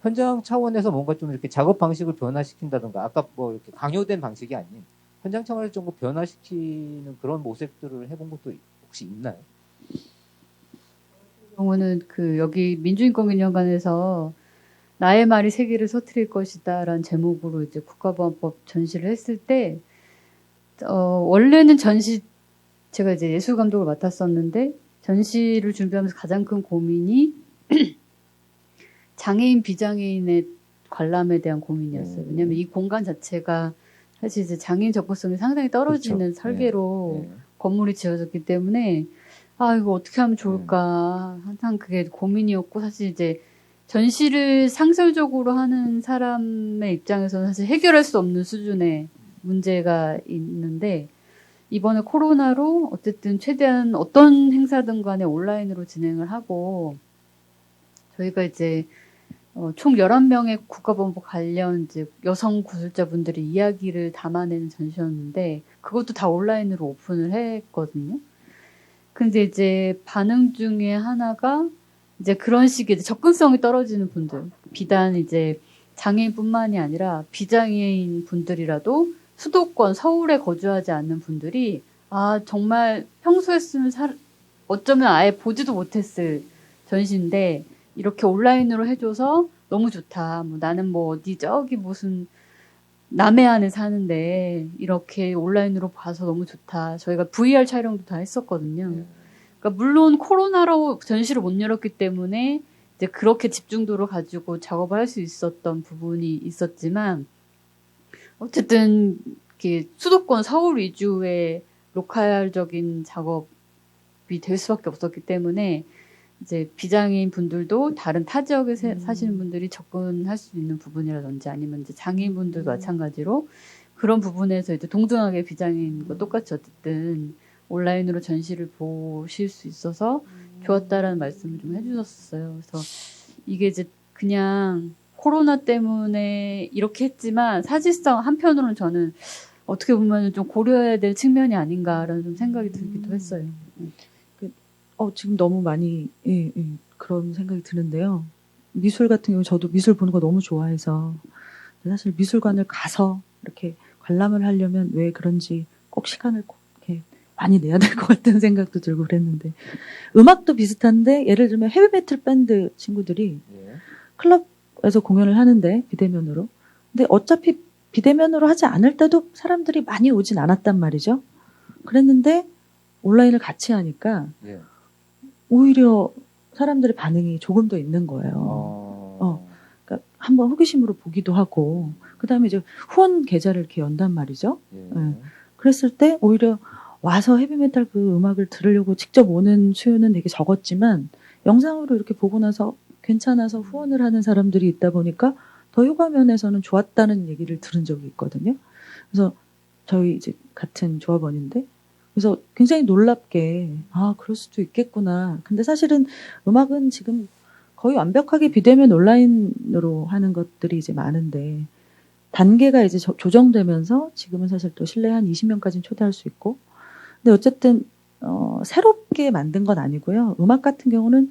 B: 현장 차원에서 뭔가 좀 이렇게 작업 방식을 변화시킨다든가 아까 뭐 이렇게 강요된 방식이 아닌 현장 차원에서 좀 변화시키는 그런 모색들을 해본 것도 혹시 있나요?
A: 경우는 그 여기 민주인권기념관에서 나의 말이 세계를 서트릴 것이다라는 제목으로 이제 국가보안법 전시를 했을 때 원래는 제가 이제 예술 감독을 맡았었는데 전시를 준비하면서 가장 큰 고민이 장애인 비장애인의 관람에 대한 고민이었어요. 왜냐하면 이 공간 자체가 사실 이제 장애인 접근성이 상당히 떨어지는
B: 그렇죠.
A: 설계로 건물이 지어졌기 때문에 이거 어떻게 하면 좋을까 항상 그게 고민이었고 사실 이제 전시를 상설적으로 하는 사람의 입장에서는 사실 해결할 수 없는 수준의 문제가 있는데 이번에 코로나로 어쨌든 최대한 어떤 행사든 간에 온라인으로 진행을 하고 저희가 이제 총 11명의 국가보안법 관련 이제 여성 구술자분들의 이야기를 담아내는 전시였는데 그것도 다 온라인으로 오픈을 했거든요. 근데 이제 반응 중에 하나가 이제 그런 식의 접근성이 떨어지는 분들, 비단 이제 장애인뿐만이 아니라 비장애인 분들이라도 수도권 서울에 거주하지 않는 분들이 정말 평소였으면 어쩌면 아예 보지도 못했을 전시인데 이렇게 온라인으로 해줘서 너무 좋다. 뭐 나는 뭐 어디 저기 무슨 남해안에 사는데 이렇게 온라인으로 봐서 너무 좋다. 저희가 VR 촬영도 다 했었거든요. 그러니까 물론 코로나로 전시를 못 열었기 때문에 이제 그렇게 집중도를 가지고 작업을 할 수 있었던 부분이 있었지만 어쨌든 이렇게 수도권 서울 위주의 로컬적인 작업이 될 수밖에 없었기 때문에 이제 비장애인 분들도 다른 타 지역에 사시는 분들이 접근할 수 있는 부분이라든지 아니면 이제 장애인 분들도 마찬가지로 그런 부분에서 이제 동등하게 비장애인과 똑같이 어쨌든 온라인으로 전시를 보실 수 있어서 좋았다라는 말씀을 좀 해주셨어요. 그래서 이게 이제 그냥 코로나 때문에 이렇게 했지만 사실상 한편으로는 저는 어떻게 보면 좀 고려해야 될 측면이 아닌가라는 좀 생각이 들기도 했어요.
C: 지금 너무 많이 그런 생각이 드는데요. 미술 같은 경우 저도 미술 보는 거 너무 좋아해서 사실 미술관을 가서 이렇게 관람을 하려면 왜 그런지 꼭 시간을 이렇게 많이 내야 될 것 같다는 생각도 들고 그랬는데 음악도 비슷한데 예를 들면 헤비 메탈 밴드 친구들이 클럽에서 공연을 하는데 비대면으로 근데 어차피 비대면으로 하지 않을 때도 사람들이 많이 오진 않았단 말이죠. 그랬는데 온라인을 같이 하니까 오히려 사람들의 반응이 조금 더 있는 거예요. 그러니까 한번 호기심으로 보기도 하고, 그 다음에 이제 후원 계좌를 이렇게 연단 말이죠.
B: 예.
C: 그랬을 때 오히려 와서 헤비메탈 그 음악을 들으려고 직접 오는 수요는 되게 적었지만 영상으로 이렇게 보고 나서 괜찮아서 후원을 하는 사람들이 있다 보니까 더 효과 면에서는 좋았다는 얘기를 들은 적이 있거든요. 그래서 저희 이제 같은 조합원인데, 그래서 굉장히 놀랍게 그럴 수도 있겠구나. 근데 사실은 음악은 지금 거의 완벽하게 비대면 온라인으로 하는 것들이 이제 많은데, 단계가 이제 조정되면서 지금은 사실 또 실내에 한 20명까지는 초대할 수 있고, 근데 어쨌든 새롭게 만든 건 아니고요. 음악 같은 경우는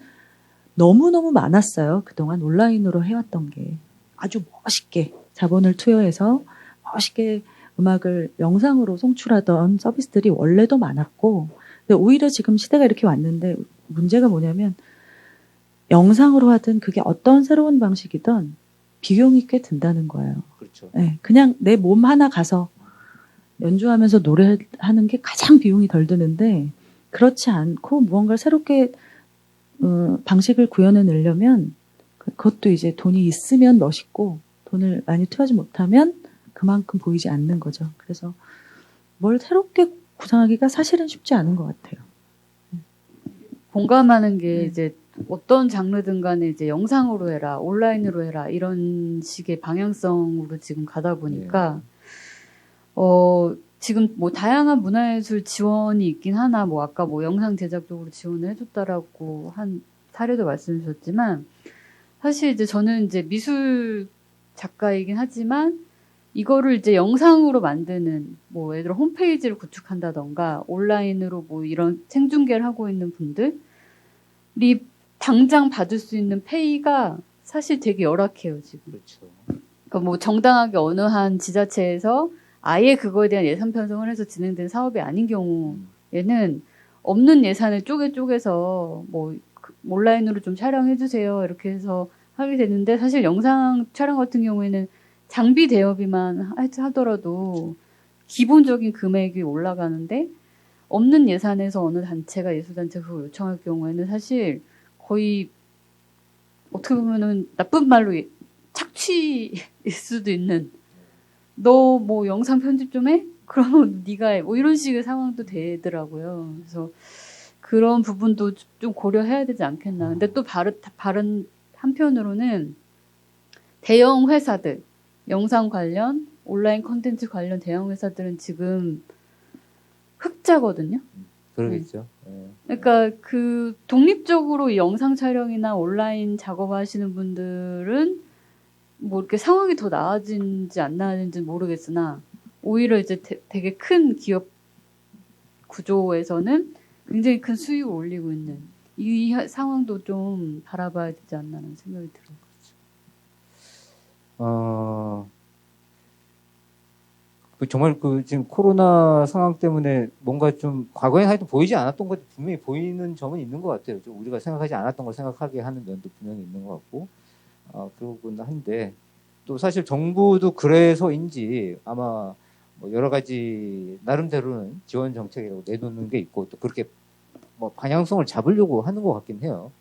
C: 너무너무 많았어요. 그동안 온라인으로 해왔던 게. 아주 멋있게 자본을 투여해서 멋있게 음악을 영상으로 송출하던 서비스들이 원래도 많았고, 근데 오히려 지금 시대가 이렇게 왔는데 문제가 뭐냐면 영상으로 하든 그게 어떤 새로운 방식이든 비용이 꽤 든다는 거예요.
B: 그렇죠.
C: 네, 그냥 내 몸 하나 가서 연주하면서 노래하는 게 가장 비용이 덜 드는데, 그렇지 않고 무언가를 새롭게 방식을 구현해내려면 그것도 이제 돈이 있으면 멋있고 돈을 많이 투여하지 못하면 그만큼 보이지 않는 거죠. 그래서 뭘 새롭게 구상하기가 사실은 쉽지 않은 것 같아요.
A: 공감하는 게 이제 어떤 장르든 간에 이제 영상으로 해라, 온라인으로 해라, 이런 식의 방향성으로 지금 가다 보니까, 지금 뭐 다양한 문화예술 지원이 있긴 하나, 뭐 아까 뭐 영상 제작 쪽으로 지원을 해줬다라고 한 사례도 말씀 주셨지만, 사실 이제 저는 이제 미술 작가이긴 하지만, 이거를 이제 영상으로 만드는, 뭐 예를 들어 홈페이지를 구축한다던가, 온라인으로 뭐 이런 생중계를 하고 있는 분들이 당장 받을 수 있는 페이가 사실 되게 열악해요, 지금.
B: 그렇죠.
A: 그러니까 뭐 정당하게 어느 한 지자체에서 아예 그거에 대한 예산 편성을 해서 진행된 사업이 아닌 경우에는 없는 예산을 쪼개서 뭐 온라인으로 좀 촬영해 주세요, 이렇게 해서 하게 되는데, 사실 영상 촬영 같은 경우에는 장비 대여비만 하더라도 기본적인 금액이 올라가는데, 없는 예산에서 어느 단체가 예술단체가 그걸 요청할 경우에는 사실 거의 어떻게 보면은 나쁜 말로 착취일 수도 있는, 너 뭐 영상 편집 좀 해? 그러면 네가 해. 뭐 이런 식의 상황도 되더라고요. 그래서 그런 부분도 좀 고려해야 되지 않겠나. 근데 또 다른 한편으로는 대형 회사들, 영상 관련, 온라인 콘텐츠 관련 대형 회사들은 지금 흑자거든요.
B: 그러겠죠.
A: 그러니까 그 독립적으로 이 영상 촬영이나 온라인 작업하시는 분들은 뭐 이렇게 상황이 더 나아진지 안 나아진지 모르겠으나, 오히려 이제 되게 큰 기업 구조에서는 굉장히 큰 수익을 올리고 있는 이 상황도 좀 바라봐야 되지 않나라는 생각이 들어요.
B: 정말 지금 코로나 상황 때문에 뭔가 좀 과거에 하여튼 보이지 않았던 것이 분명히 보이는 점은 있는 것 같아요. 좀 우리가 생각하지 않았던 걸 생각하게 하는 면도 분명히 있는 것 같고, 그러긴 한데, 또 사실 정부도 그래서인지 아마 뭐 여러 가지 나름대로는 지원 정책이라고 내놓는 게 있고, 또 그렇게 뭐 방향성을 잡으려고 하는 것 같긴 해요.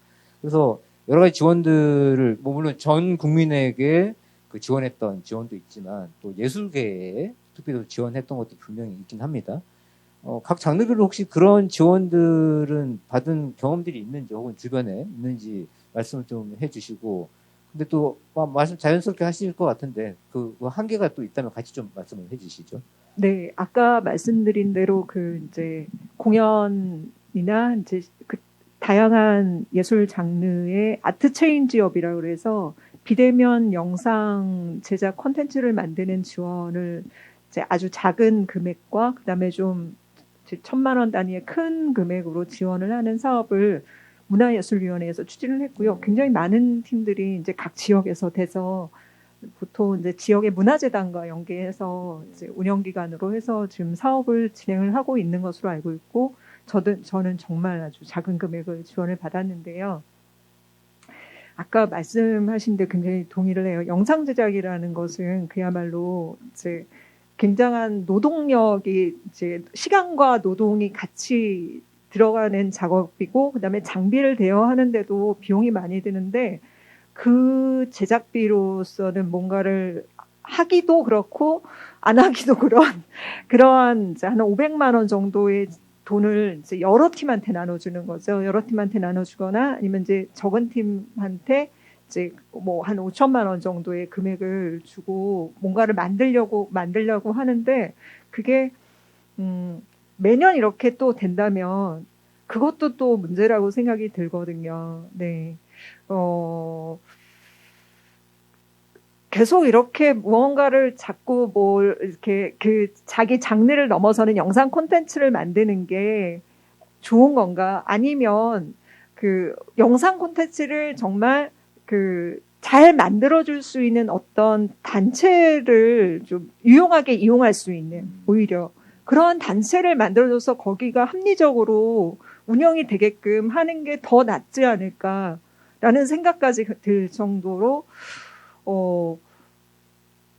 B: 그래서 여러 가지 지원들을 뭐 물론 전 국민에게 그 지원했던 지원도 있지만, 또 예술계에 특별히 지원했던 것도 분명히 있긴 합니다. 각 장르별로 혹시 그런 지원들은 받은 경험들이 있는지, 혹은 주변에 있는지 말씀을 좀 해주시고, 근데 또 말씀 자연스럽게 하실 것 같은데 그 한계가 또 있다면 같이 좀 말씀을 해주시죠.
D: 네, 아까 말씀드린 대로 그 이제 공연이나 이제 그 다양한 예술 장르의 아트 체인지업이라고 그래서 비대면 영상 제작 콘텐츠를 만드는 지원을 이제 아주 작은 금액과 그다음에 좀 1,000만 원 단위의 큰 금액으로 지원을 하는 사업을 문화예술위원회에서 추진을 했고요. 굉장히 많은 팀들이 이제 각 지역에서 돼서 보통 이제 지역의 문화재단과 연계해서 이제 운영기관으로 해서 지금 사업을 진행을 하고 있는 것으로 알고 있고, 저는 정말 아주 작은 금액을 지원을 받았는데요. 아까 말씀하신 데 굉장히 동의를 해요. 영상 제작이라는 것은 그야말로 이제 굉장한 노동력이 이제 시간과 노동이 같이 들어가는 작업이고 그다음에 장비를 대여하는데도 비용이 많이 드는데 그 제작비로서는 뭔가를 하기도 그렇고 안 하기도 그러한 이제 한 500만 원 정도의 돈을 이제 여러 팀한테 나눠주는 거죠. 여러 팀한테 나눠주거나 아니면 이제 적은 팀한테 이제 뭐 한 5천만 원 정도의 금액을 주고 뭔가를 만들려고 하는데 그게 매년 이렇게 또 된다면 그것도 또 문제라고 생각이 들거든요. 네. 계속 이렇게 무언가를 자꾸 뭘 이렇게 그 자기 장르를 넘어서는 영상 콘텐츠를 만드는 게 좋은 건가? 아니면 그 영상 콘텐츠를 정말 그 잘 만들어줄 수 있는 어떤 단체를 좀 유용하게 이용할 수 있는 오히려 그런 단체를 만들어줘서 거기가 합리적으로 운영이 되게끔 하는 게 더 낫지 않을까라는 생각까지 들 정도로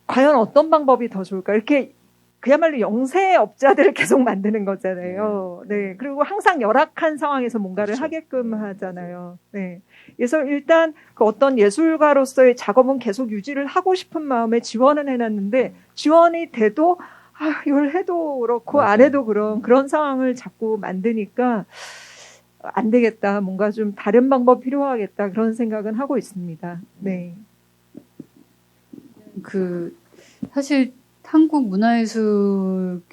D: 과연 어떤 방법이 더 좋을까? 이렇게 그야말로 영세업자들을 계속 만드는 거잖아요. 네. 그리고 항상 열악한 상황에서 뭔가를
B: 그렇죠.
D: 하게끔 하잖아요. 네. 그래서 일단 그 어떤 예술가로서의 작업은 계속 유지를 하고 싶은 마음에 지원은 해놨는데 지원이 돼도 이걸 해도 그렇고 안 해도 그런 상황을 자꾸 만드니까 안 되겠다. 뭔가 좀 다른 방법 필요하겠다. 그런 생각은 하고 있습니다. 네.
A: 사실 한국 문화예술계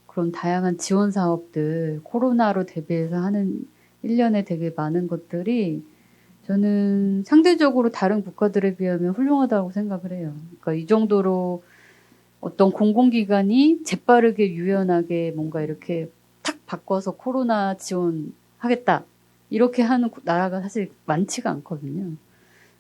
A: 그런 다양한 지원 사업들, 코로나로 대비해서 하는 1년에 되게 많은 것들이 저는 상대적으로 다른 국가들에 비하면 훌륭하다고 생각을 해요. 그러니까 이 정도로 어떤 공공기관이 재빠르게 유연하게 뭔가 이렇게 탁 바꿔서 코로나 지원하겠다. 이렇게 하는 나라가 사실 많지가 않거든요.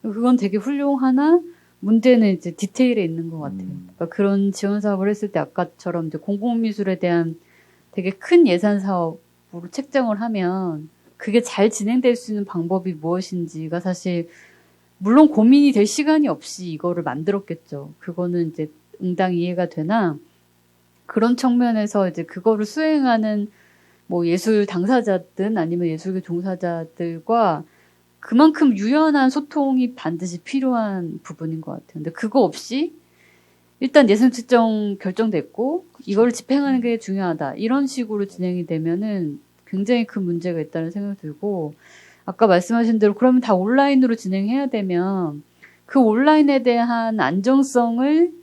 A: 그건 되게 훌륭하나 문제는 이제 디테일에 있는 것 같아요. 그러니까 그런 지원 사업을 했을 때 아까처럼 이제 공공미술에 대한 되게 큰 예산 사업으로 책정을 하면 그게 잘 진행될 수 있는 방법이 무엇인지가 사실 물론 고민이 될 시간이 없이 이거를 만들었겠죠. 그거는 이제 응당 이해가 되나 그런 측면에서 이제 그거를 수행하는 뭐 예술 당사자든 아니면 예술계 종사자들과 그만큼 유연한 소통이 반드시 필요한 부분인 것 같아요. 근데 그거 없이 일단 예산 측정 결정됐고 이걸 집행하는 게 중요하다. 이런 식으로 진행이 되면은 굉장히 큰 문제가 있다는 생각이 들고 아까 말씀하신 대로 그러면 다 온라인으로 진행해야 되면 그 온라인에 대한 안정성을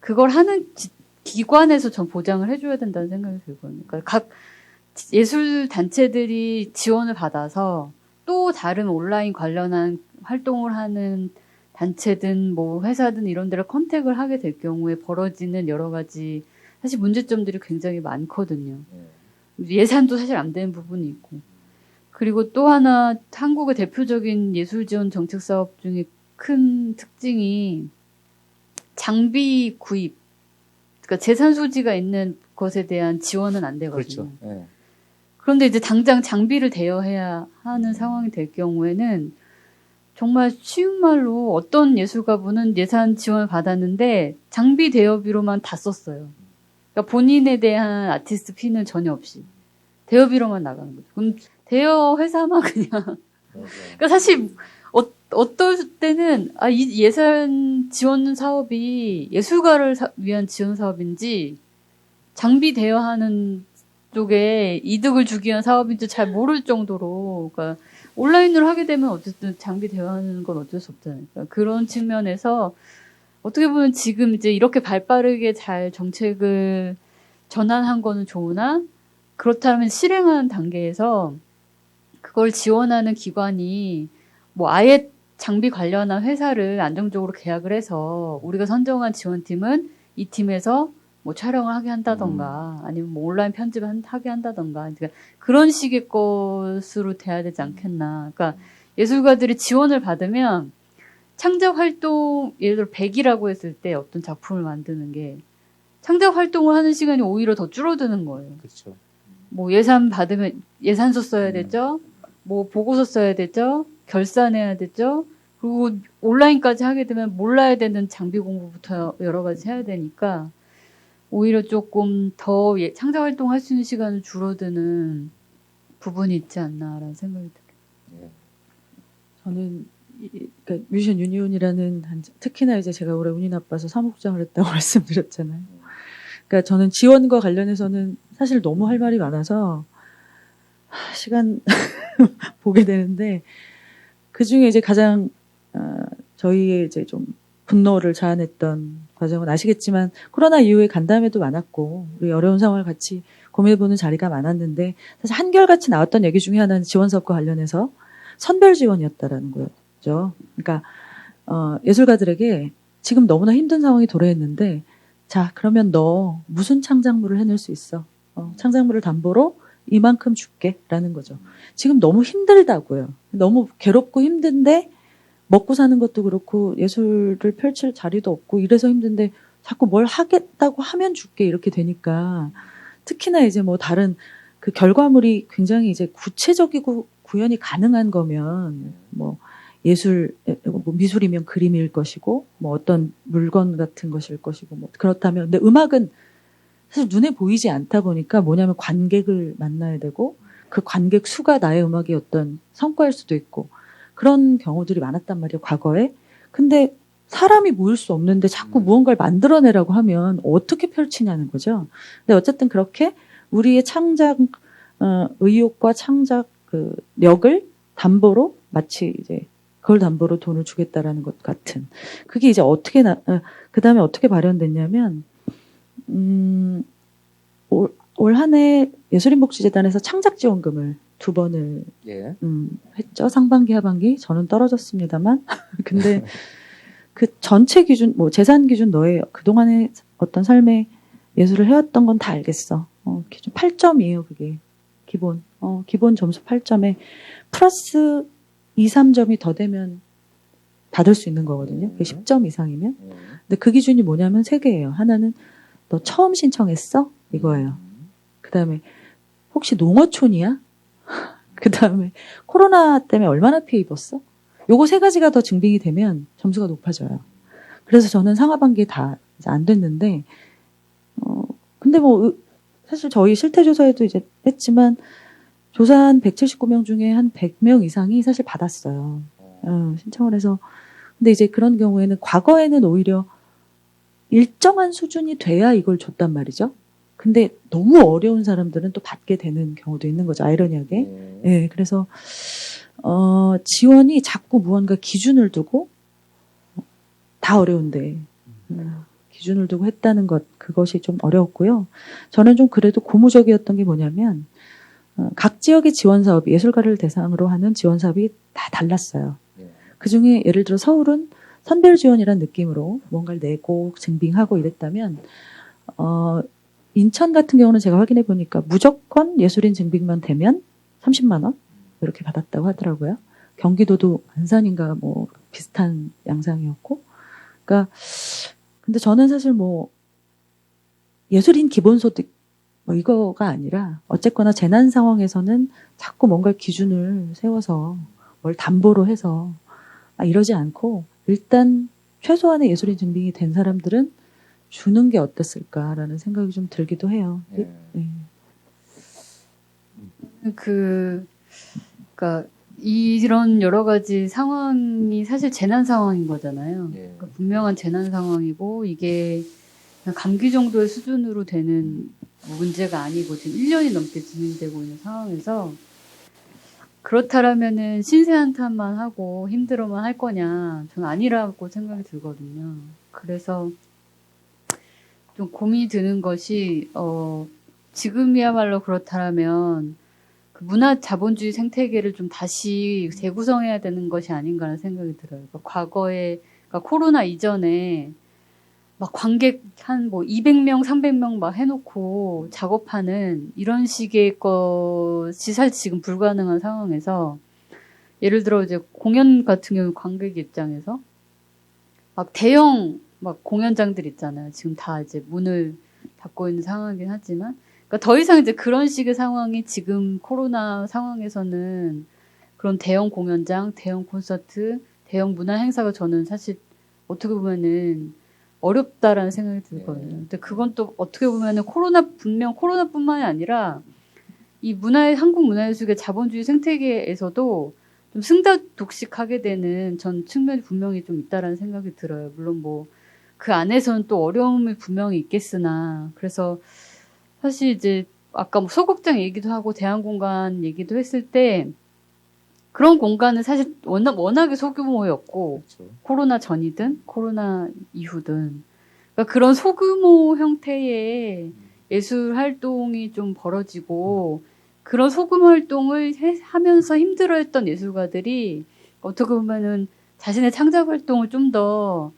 A: 그걸 하는 기관에서 전 보장을 해줘야 된다는 생각이 들거든요. 그러니까 각 예술 단체들이 지원을 받아서 또 다른 온라인 관련한 활동을 하는 단체든 뭐 회사든 이런 데를 컨택을 하게 될 경우에 벌어지는 여러 가지 사실 문제점들이 굉장히 많거든요. 예산도 사실 안 되는 부분이 있고. 그리고 또 하나 한국의 대표적인 예술 지원 정책 사업 중에 큰 특징이 장비 구입, 그러니까 재산 소지가 있는 것에 대한 지원은 안 되거든요.
B: 그렇죠. 네.
A: 그런데 이제 당장 장비를 대여해야 하는 상황이 될 경우에는 정말 쉬운 말로 어떤 예술가분은 예산 지원을 받았는데 장비 대여비로만 다 썼어요. 그러니까 본인에 대한 아티스트 피는 전혀 없이 대여비로만 나가는 거죠. 그럼 대여 회사만 그냥 그러니까 사실 어떨 때는 이 예산 지원 사업이 예술가를 위한 지원 사업인지 장비 대여하는 쪽에 이득을 주기 위한 사업인지 잘 모를 정도로 그러니까 온라인으로 하게 되면 어쨌든 장비 대여하는 건 어쩔 수 없잖아요. 그러니까 그런 측면에서 어떻게 보면 지금 이제 이렇게 발빠르게 잘 정책을 전환한 거는 좋으나 그렇다면 실행하는 단계에서 그걸 지원하는 기관이 뭐 아예 장비 관련한 회사를 안정적으로 계약을 해서 우리가 선정한 지원팀은 이 팀에서 뭐 촬영을 하게 한다던가 아니면 뭐 온라인 편집을 하게 한다던가 그러니까 그런 식의 것으로 돼야 되지 않겠나. 그러니까 예술가들이 지원을 받으면 창작 활동 예를 들어 100이라고 했을 때 어떤 작품을 만드는 게 창작 활동을 하는 시간이 오히려 더 줄어드는 거예요.
B: 그렇죠.
A: 뭐 예산 받으면 예산서 써야 되죠. 뭐 보고서 써야 되죠. 결산해야 되죠. 그리고 온라인까지 하게 되면 몰라야 되는 장비 공부부터 여러 가지 해야 되니까 오히려 조금 더 창작 활동할 수 있는 시간은 줄어드는 부분이 있지 않나라는 생각이 들어요.
B: 예.
C: 저는 그러니까 뮤지션 유니온이라는 특히나 이제 제가 올해 운이 나빠서 사무국장을 했다고 말씀드렸잖아요. 그러니까 저는 지원과 관련해서는 사실 너무 할 말이 많아서 시간 보게 되는데 그 중에 이제 가장 저희의 이제 좀 분노를 자아냈던 과정은 아시겠지만 코로나 이후에 간담회도 많았고 우리 어려운 상황을 같이 고민해보는 자리가 많았는데 사실 한결같이 나왔던 얘기 중에 하나는 지원 사업과 관련해서 선별 지원이었다라는 거였죠. 그러니까 예술가들에게 지금 너무나 힘든 상황이 도래했는데 자 그러면 너 무슨 창작물을 해낼 수 있어? 창작물을 담보로 이만큼 줄게라는 거죠. 지금 너무 힘들다고요. 너무 괴롭고 힘든데 먹고 사는 것도 그렇고 예술을 펼칠 자리도 없고 이래서 힘든데 자꾸 뭘 하겠다고 하면 줄게 이렇게 되니까 특히나 이제 뭐 다른 그 결과물이 굉장히 이제 구체적이고 구현이 가능한 거면 뭐 뭐 미술이면 그림일 것이고 뭐 어떤 물건 같은 것일 것이고 뭐 그렇다면 근데 음악은 사실 눈에 보이지 않다 보니까 뭐냐면 관객을 만나야 되고 그 관객 수가 나의 음악의 어떤 성과일 수도 있고 그런 경우들이 많았단 말이에요, 과거에. 근데 사람이 모일 수 없는데 자꾸 무언가를 만들어내라고 하면 어떻게 펼치냐는 거죠. 근데 어쨌든 그렇게 우리의 창작 의욕과 창작 그 력을 담보로 마치 이제 그걸 담보로 돈을 주겠다라는 것 같은. 그게 이제 어떻게 그 다음에 어떻게 발현됐냐면 올 한 해 예술인복지재단에서 창작지원금을 2번을
B: 예.
C: 했죠. 상반기, 하반기. 저는 떨어졌습니다만. 근데 그 전체 기준, 뭐 재산 기준 너의 그동안의 어떤 삶의 예술을 해왔던 건 다 알겠어. 기준 8점이에요, 그게. 기본 점수 8점에 플러스 2, 3점이 더 되면 받을 수 있는 거거든요. 그게 10점 이상이면. 근데 그 기준이 뭐냐면 3개예요. 하나는 너 처음 신청했어? 이거예요. 그 다음에 혹시 농어촌이야? 그 다음에 코로나 때문에 얼마나 피해 입었어? 요거 3가지가 더 증빙이 되면 점수가 높아져요. 그래서 저는 상하반기에 다 이제 안 됐는데, 근데 뭐, 사실 저희 실태조사에도 이제 했지만, 조사한 179명 중에 한 100명 이상이 사실 받았어요. 신청을 해서. 근데 이제 그런 경우에는 과거에는 오히려 일정한 수준이 돼야 이걸 줬단 말이죠. 근데 너무 어려운 사람들은 또 받게 되는 경우도 있는 거죠. 아이러니하게. 예, 그래서 지원이 자꾸 무언가 기준을 두고 다 어려운데 기준을 두고 했다는 것 그것이 좀 어려웠고요. 저는 좀 그래도 고무적이었던 게 뭐냐면 각 지역의 지원 사업이 예술가를 대상으로 하는 지원 사업이 다 달랐어요. 그 중에 예를 들어 서울은 선별 지원이라는 느낌으로 뭔가를 내고 증빙하고 이랬다면 인천 같은 경우는 제가 확인해 보니까 무조건 예술인 증빙만 되면 30만 원 이렇게 받았다고 하더라고요. 경기도도 안산인가 뭐 비슷한 양상이었고, 그러니까 근데 저는 사실 뭐 예술인 기본소득 뭐 이거가 아니라 어쨌거나 재난 상황에서는 자꾸 뭔가 기준을 세워서 뭘 담보로 해서 이러지 않고 일단 최소한의 예술인 증빙이 된 사람들은 주는 게 어땠을까라는 생각이 좀 들기도 해요. 네.
A: 그러니까 이런 여러 가지 상황이 사실 재난 상황인 거잖아요. 그러니까 분명한 재난 상황이고 이게 그냥 감기 정도의 수준으로 되는 문제가 아니고 지금 1년이 넘게 진행되고 있는 상황에서 그렇다라면은 신세한탄만 하고 힘들어만 할 거냐? 저는 아니라고 생각이 들거든요. 그래서 좀 고민이 드는 것이 지금이야말로 그렇다면 그 문화 자본주의 생태계를 좀 다시 재구성해야 되는 것이 아닌가라는 생각이 들어요. 그러니까 과거에 그러니까 코로나 이전에 막 관객 한 뭐 200명, 300명 막 해놓고 작업하는 이런 식의 것이 사실 지금 불가능한 상황에서 예를 들어 이제 공연 같은 경우 관객 입장에서 막 대형 막 공연장들 있잖아요. 지금 다 이제 문을 닫고 있는 상황이긴 하지만 그러니까 더 이상 이제 그런 식의 상황이 지금 코로나 상황에서는 그런 대형 공연장, 대형 콘서트, 대형 문화 행사가 저는 사실 어떻게 보면은 어렵다라는 생각이 들거든요. 근데 그건 또 어떻게 보면은 분명 코로나뿐만이 아니라 이 한국 문화예술의 자본주의 생태계에서도 좀 승자독식하게 되는 전 측면이 분명히 좀 있다라는 생각이 들어요. 물론 뭐 그 안에서는 또 어려움이 분명히 있겠으나 그래서 사실 이제 아까 뭐 소극장 얘기도 하고 대한공간 얘기도 했을 때 그런 공간은 사실 워낙에 소규모였고
B: 그렇죠.
A: 코로나 전이든 코로나 이후든 그러니까 그런 소규모 형태의 예술 활동이 좀 벌어지고 그런 소규모 활동을 하면서 힘들어했던 예술가들이 어떻게 보면은 자신의 창작 활동을 좀 더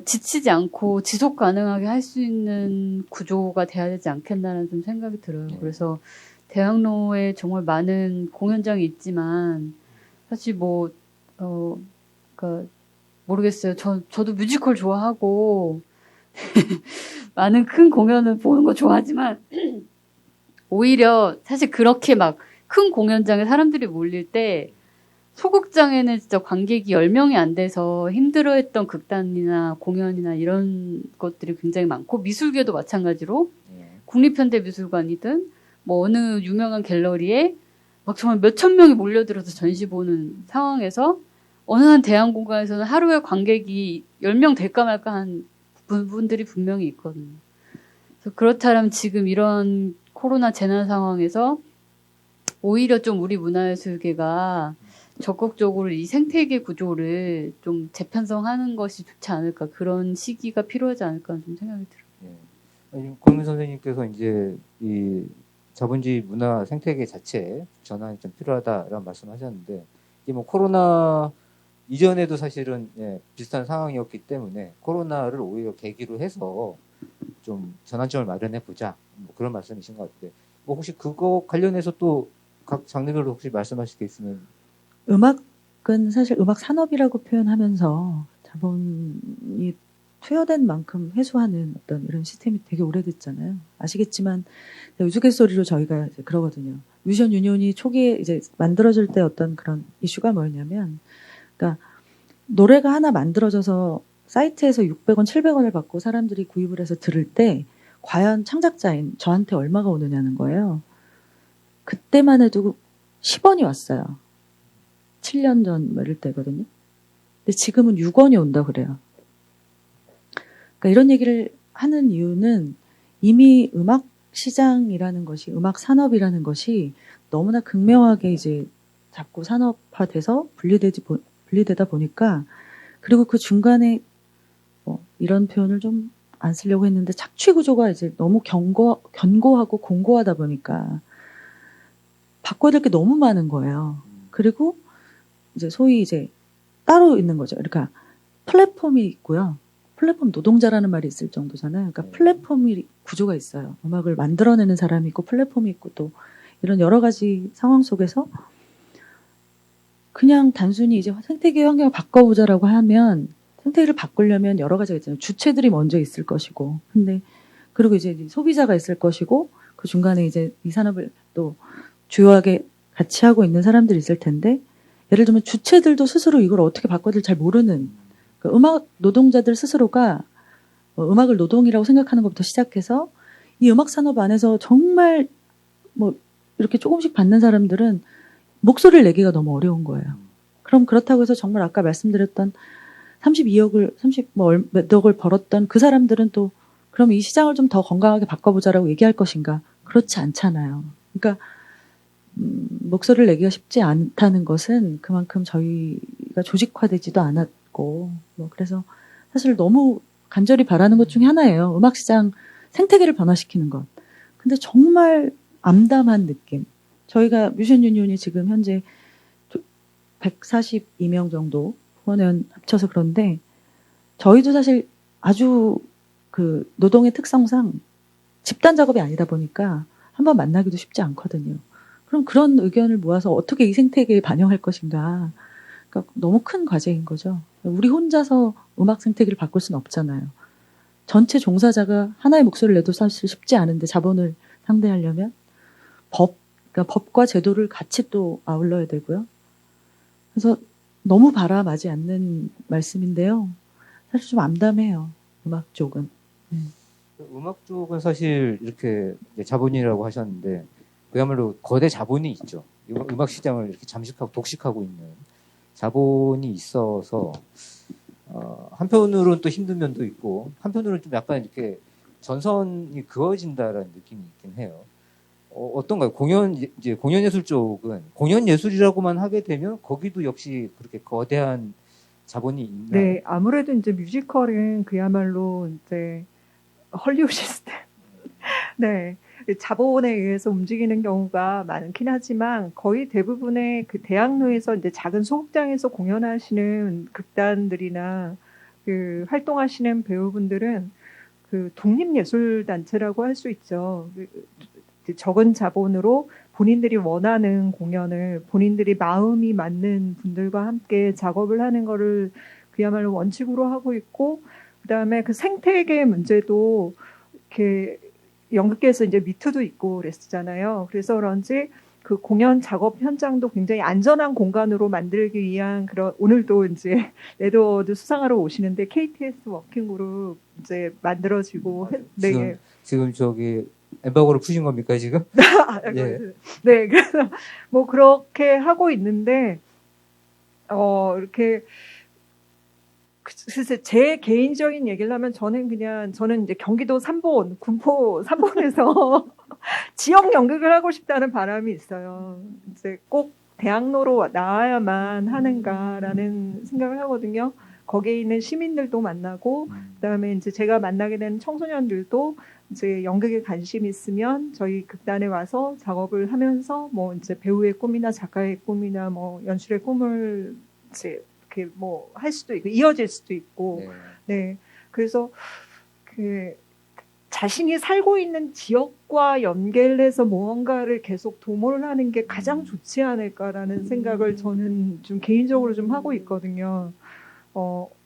A: 지치지 않고 지속 가능하게 할 수 있는 구조가 돼야 되지 않겠나라는 좀 생각이 들어요. 그래서 대학로에 정말 많은 공연장이 있지만 사실 뭐 그러니까 모르겠어요. 저도 뮤지컬 좋아하고 많은 큰 공연을 보는 거 좋아하지만 오히려 사실 그렇게 막 큰 공연장에 사람들이 몰릴 때 소극장에는 진짜 관객이 10명이 안 돼서 힘들어했던 극단이나 공연이나 이런 것들이 굉장히 많고 미술계도 마찬가지로 국립현대미술관이든 뭐 어느 유명한 갤러리에 막 정말 몇천 명이 몰려들어서 전시 보는 상황에서 어느 한 대한공간에서는 하루에 관객이 10명 될까 말까 한 부분들이 분명히 있거든요. 그래서 그렇다면 지금 이런 코로나 재난 상황에서 오히려 좀 우리 문화예술계가 적극적으로 이 생태계 구조를 좀 재편성하는 것이 좋지 않을까 그런 시기가 필요하지 않을까 좀 생각이 들어요.
B: 아니, 권민 선생님께서 이제 이 자본주의 문화 생태계 자체 전환이 좀 필요하다라는 말씀하셨는데 이게 뭐 코로나 이전에도 사실은 비슷한 상황이었기 때문에 코로나를 오히려 계기로 해서 좀 전환점을 마련해 보자 뭐 그런 말씀이신 것 같아요. 뭐 혹시 그거 관련해서 또 각 장르별로 혹시 말씀하실 게 있으면
C: 음악은 사실 음악 산업이라고 표현하면서 자본이 투여된 만큼 회수하는 어떤 이런 시스템이 되게 오래됐잖아요. 아시겠지만 우스갯소리로 저희가 이제 그러거든요. 뮤지션 유니온이 초기에 이제 만들어질 때 어떤 그런 이슈가 뭐였냐면, 그러니까 노래가 하나 만들어져서 사이트에서 600원, 700원을 받고 사람들이 구입을 해서 들을 때 과연 창작자인 저한테 얼마가 오느냐는 거예요. 그때만 해도 10원이 왔어요. 7년 전 뭐 이럴 때거든요. 근데 지금은 6원이 온다 그래요. 그러니까 이런 얘기를 하는 이유는 이미 음악 시장이라는 것이, 음악 산업이라는 것이 너무나 극명하게 이제 자꾸 산업화돼서 분리되다 보니까, 그리고 그 중간에 이런 표현을 좀 안 쓰려고 했는데 착취 구조가 이제 너무 견고하고 공고하다 보니까 바꿔야 될 게 너무 많은 거예요. 그리고 이제 소위 이제 따로 있는 거죠. 그러니까 플랫폼이 있고요. 플랫폼 노동자라는 말이 있을 정도잖아요. 그러니까 플랫폼이 구조가 있어요. 음악을 만들어내는 사람이 있고 플랫폼이 있고 또 이런 여러 가지 상황 속에서 그냥 단순히 이제 생태계 환경을 바꿔보자라고 하면 생태계를 바꾸려면 여러 가지가 있잖아요. 주체들이 먼저 있을 것이고, 근데 그리고 이제 소비자가 있을 것이고 그 중간에 이제 이 산업을 또 주요하게 같이 하고 있는 사람들이 있을 텐데, 예를 들면 주체들도 스스로 이걸 어떻게 바꿔야 될지 잘 모르는, 그러니까 음악 노동자들 스스로가 음악을 노동이라고 생각하는 것부터 시작해서 이 음악 산업 안에서 정말 뭐 이렇게 조금씩 받는 사람들은 목소리를 내기가 너무 어려운 거예요. 그럼 그렇다고 해서 정말 아까 말씀드렸던 30몇 억을 벌었던 그 사람들은 또 그럼 이 시장을 좀 더 건강하게 바꿔보자라고 얘기할 것인가? 그렇지 않잖아요. 그러니까 목소리를 내기가 쉽지 않다는 것은 그만큼 저희가 조직화되지도 않았고, 뭐 그래서 사실 너무 간절히 바라는 것 중에 하나예요. 음악 시장 생태계를 변화시키는 것. 근데 정말 암담한 느낌. 저희가 뮤지션 유니온이 지금 현재 142명 정도 후원회원 합쳐서 그런데 저희도 사실 아주 그 노동의 특성상 집단 작업이 아니다 보니까 한번 만나기도 쉽지 않거든요. 그럼 그런 의견을 모아서 어떻게 이 생태계에 반영할 것인가. 그러니까 너무 큰 과제인 거죠. 우리 혼자서 음악 생태계를 바꿀 수는 없잖아요. 전체 종사자가 하나의 목소리를 내도 사실 쉽지 않은데 자본을 상대하려면 그러니까 법과 제도를 같이 또 아울러야 되고요. 그래서 너무 바람하지 않는 말씀인데요. 사실 좀 암담해요. 음악 쪽은.
B: 음악 쪽은 사실 이렇게 자본이라고 하셨는데 그야말로 거대 자본이 있죠. 음악 시장을 이렇게 잠식하고 독식하고 있는 자본이 있어서 한편으로는 또 힘든 면도 있고 한편으로는 좀 약간 이렇게 전선이 그어진다라는 느낌이 있긴 해요. 어떤가요? 이제 공연 예술 쪽은 공연 예술이라고만 하게 되면 거기도 역시 그렇게 거대한 자본이 있나요?
D: 네, 아무래도 이제 뮤지컬은 그야말로 이제 헐리우드 시스템. 네. 자본에 의해서 움직이는 경우가 많긴 하지만 거의 대부분의 그 대학로에서 이제 작은 소극장에서 공연하시는 극단들이나 그 활동하시는 배우분들은 그 독립예술단체라고 할 수 있죠. 적은 자본으로 본인들이 원하는 공연을 본인들이 마음이 맞는 분들과 함께 작업을 하는 거를 그야말로 원칙으로 하고 있고, 그다음에 그 생태계 문제도 이렇게 연극계에서 이제 미투도 있고 그랬잖아요. 그래서 그런지 그 공연 작업 현장도 굉장히 안전한 공간으로 만들기 위한 그런, 오늘도 이제 레드어워드 수상하러 오시는데 KTS 워킹그룹 이제 만들어지고 네.
B: 지금 저기 엠바고를 푸신 겁니까 지금? 예.
D: 네, 그래서 뭐 그렇게 하고 있는데 이렇게 글쎄 제 개인적인 얘기를 하면 저는 이제 경기도 삼본, 군포 삼본에서 지역 연극을 하고 싶다는 바람이 있어요. 이제 꼭 대학로로 나와야만 하는가라는 생각을 하거든요. 거기에 있는 시민들도 만나고, 그다음에 이제 제가 만나게 된 청소년들도 이제 연극에 관심 있으면 저희 극단에 와서 작업을 하면서 뭐 이제 배우의 꿈이나 작가의 꿈이나 뭐 연출의 꿈을 이제 이렇게 뭐 할 수도 있고 이어질 수도 있고, 네. 그래서 그 자신이 살고 있는 지역과 연결해서 무언가를 계속 도모를 하는 게 가장 좋지 않을까라는 생각을 저는 좀 개인적으로 좀 하고 있거든요.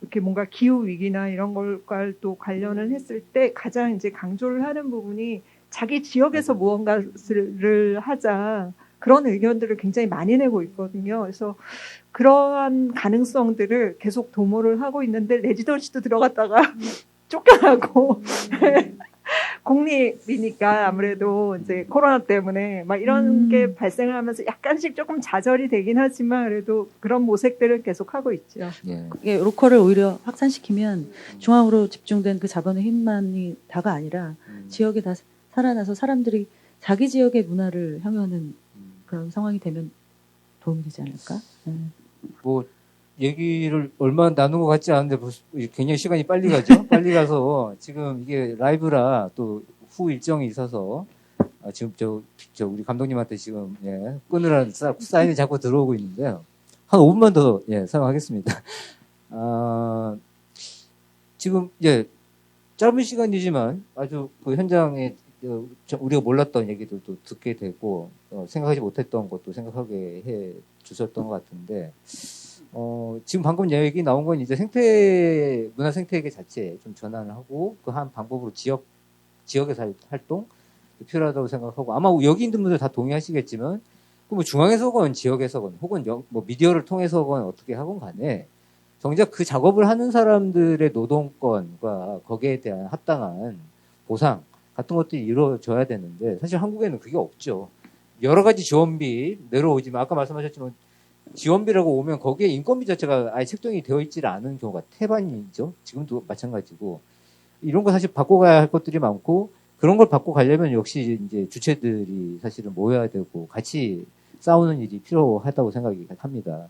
D: 이렇게 뭔가 기후 위기나 이런 걸과 또 관련을 했을 때 가장 이제 강조를 하는 부분이 자기 지역에서 무언가를 하자, 그런 의견들을 굉장히 많이 내고 있거든요. 그래서 그러한 가능성들을 계속 도모를 하고 있는데 레지던시도 들어갔다가 쫓겨나고 공립이니까 아무래도 이제 코로나 때문에 막 이런 게 발생을 하면서 약간씩 조금 좌절이 되긴 하지만 그래도 그런 모색들을 계속 하고 있죠.
B: 예.
C: 이게 로컬을 오히려 확산시키면 중앙으로 집중된 그 자본의 힘만이 다가 아니라 지역에 다 살아나서 사람들이 자기 지역의 문화를 향유하는 그런 상황이 되면 도움이 되지 않을까?
B: 뭐 얘기를 얼마 나눈 것 같지 않은데 굉장히 시간이 빨리 가죠. 빨리 가서 지금 이게 라이브라 또 후 일정이 있어서 지금 저 우리 감독님한테 지금 끊으라는 사인이 자꾸 들어오고 있는데요. 한 5분만 더 사용하겠습니다. 지금 짧은 시간이지만 아주 그 현장에 우리가 몰랐던 얘기들도 듣게 되고 생각하지 못했던 것도 생각하게 해 주셨던 것 같은데 지금 방금 얘기 나온 건 이제 문화 생태계 자체에 좀 전환을 하고 그 한 방법으로 지역에서 활동 필요하다고 생각하고, 아마 여기 있는 분들 다 동의하시겠지만 뭐 중앙에서건 지역에서건 혹은 뭐 미디어를 통해서건 어떻게 하건 간에 정작 그 작업을 하는 사람들의 노동권과 거기에 대한 합당한 보상 같은 것들이 이루어져야 되는데 사실 한국에는 그게 없죠. 여러 가지 지원비 내려오지만 아까 말씀하셨지만 지원비라고 오면 거기에 인건비 자체가 아예 책정이 되어 있지 않은 경우가 태반이죠. 지금도 마찬가지고 이런 거 사실 바꿔가야 할 것들이 많고, 그런 걸 바꿔가려면 역시 이제 주체들이 사실은 모여야 되고 같이 싸우는 일이 필요하다고 생각이 합니다.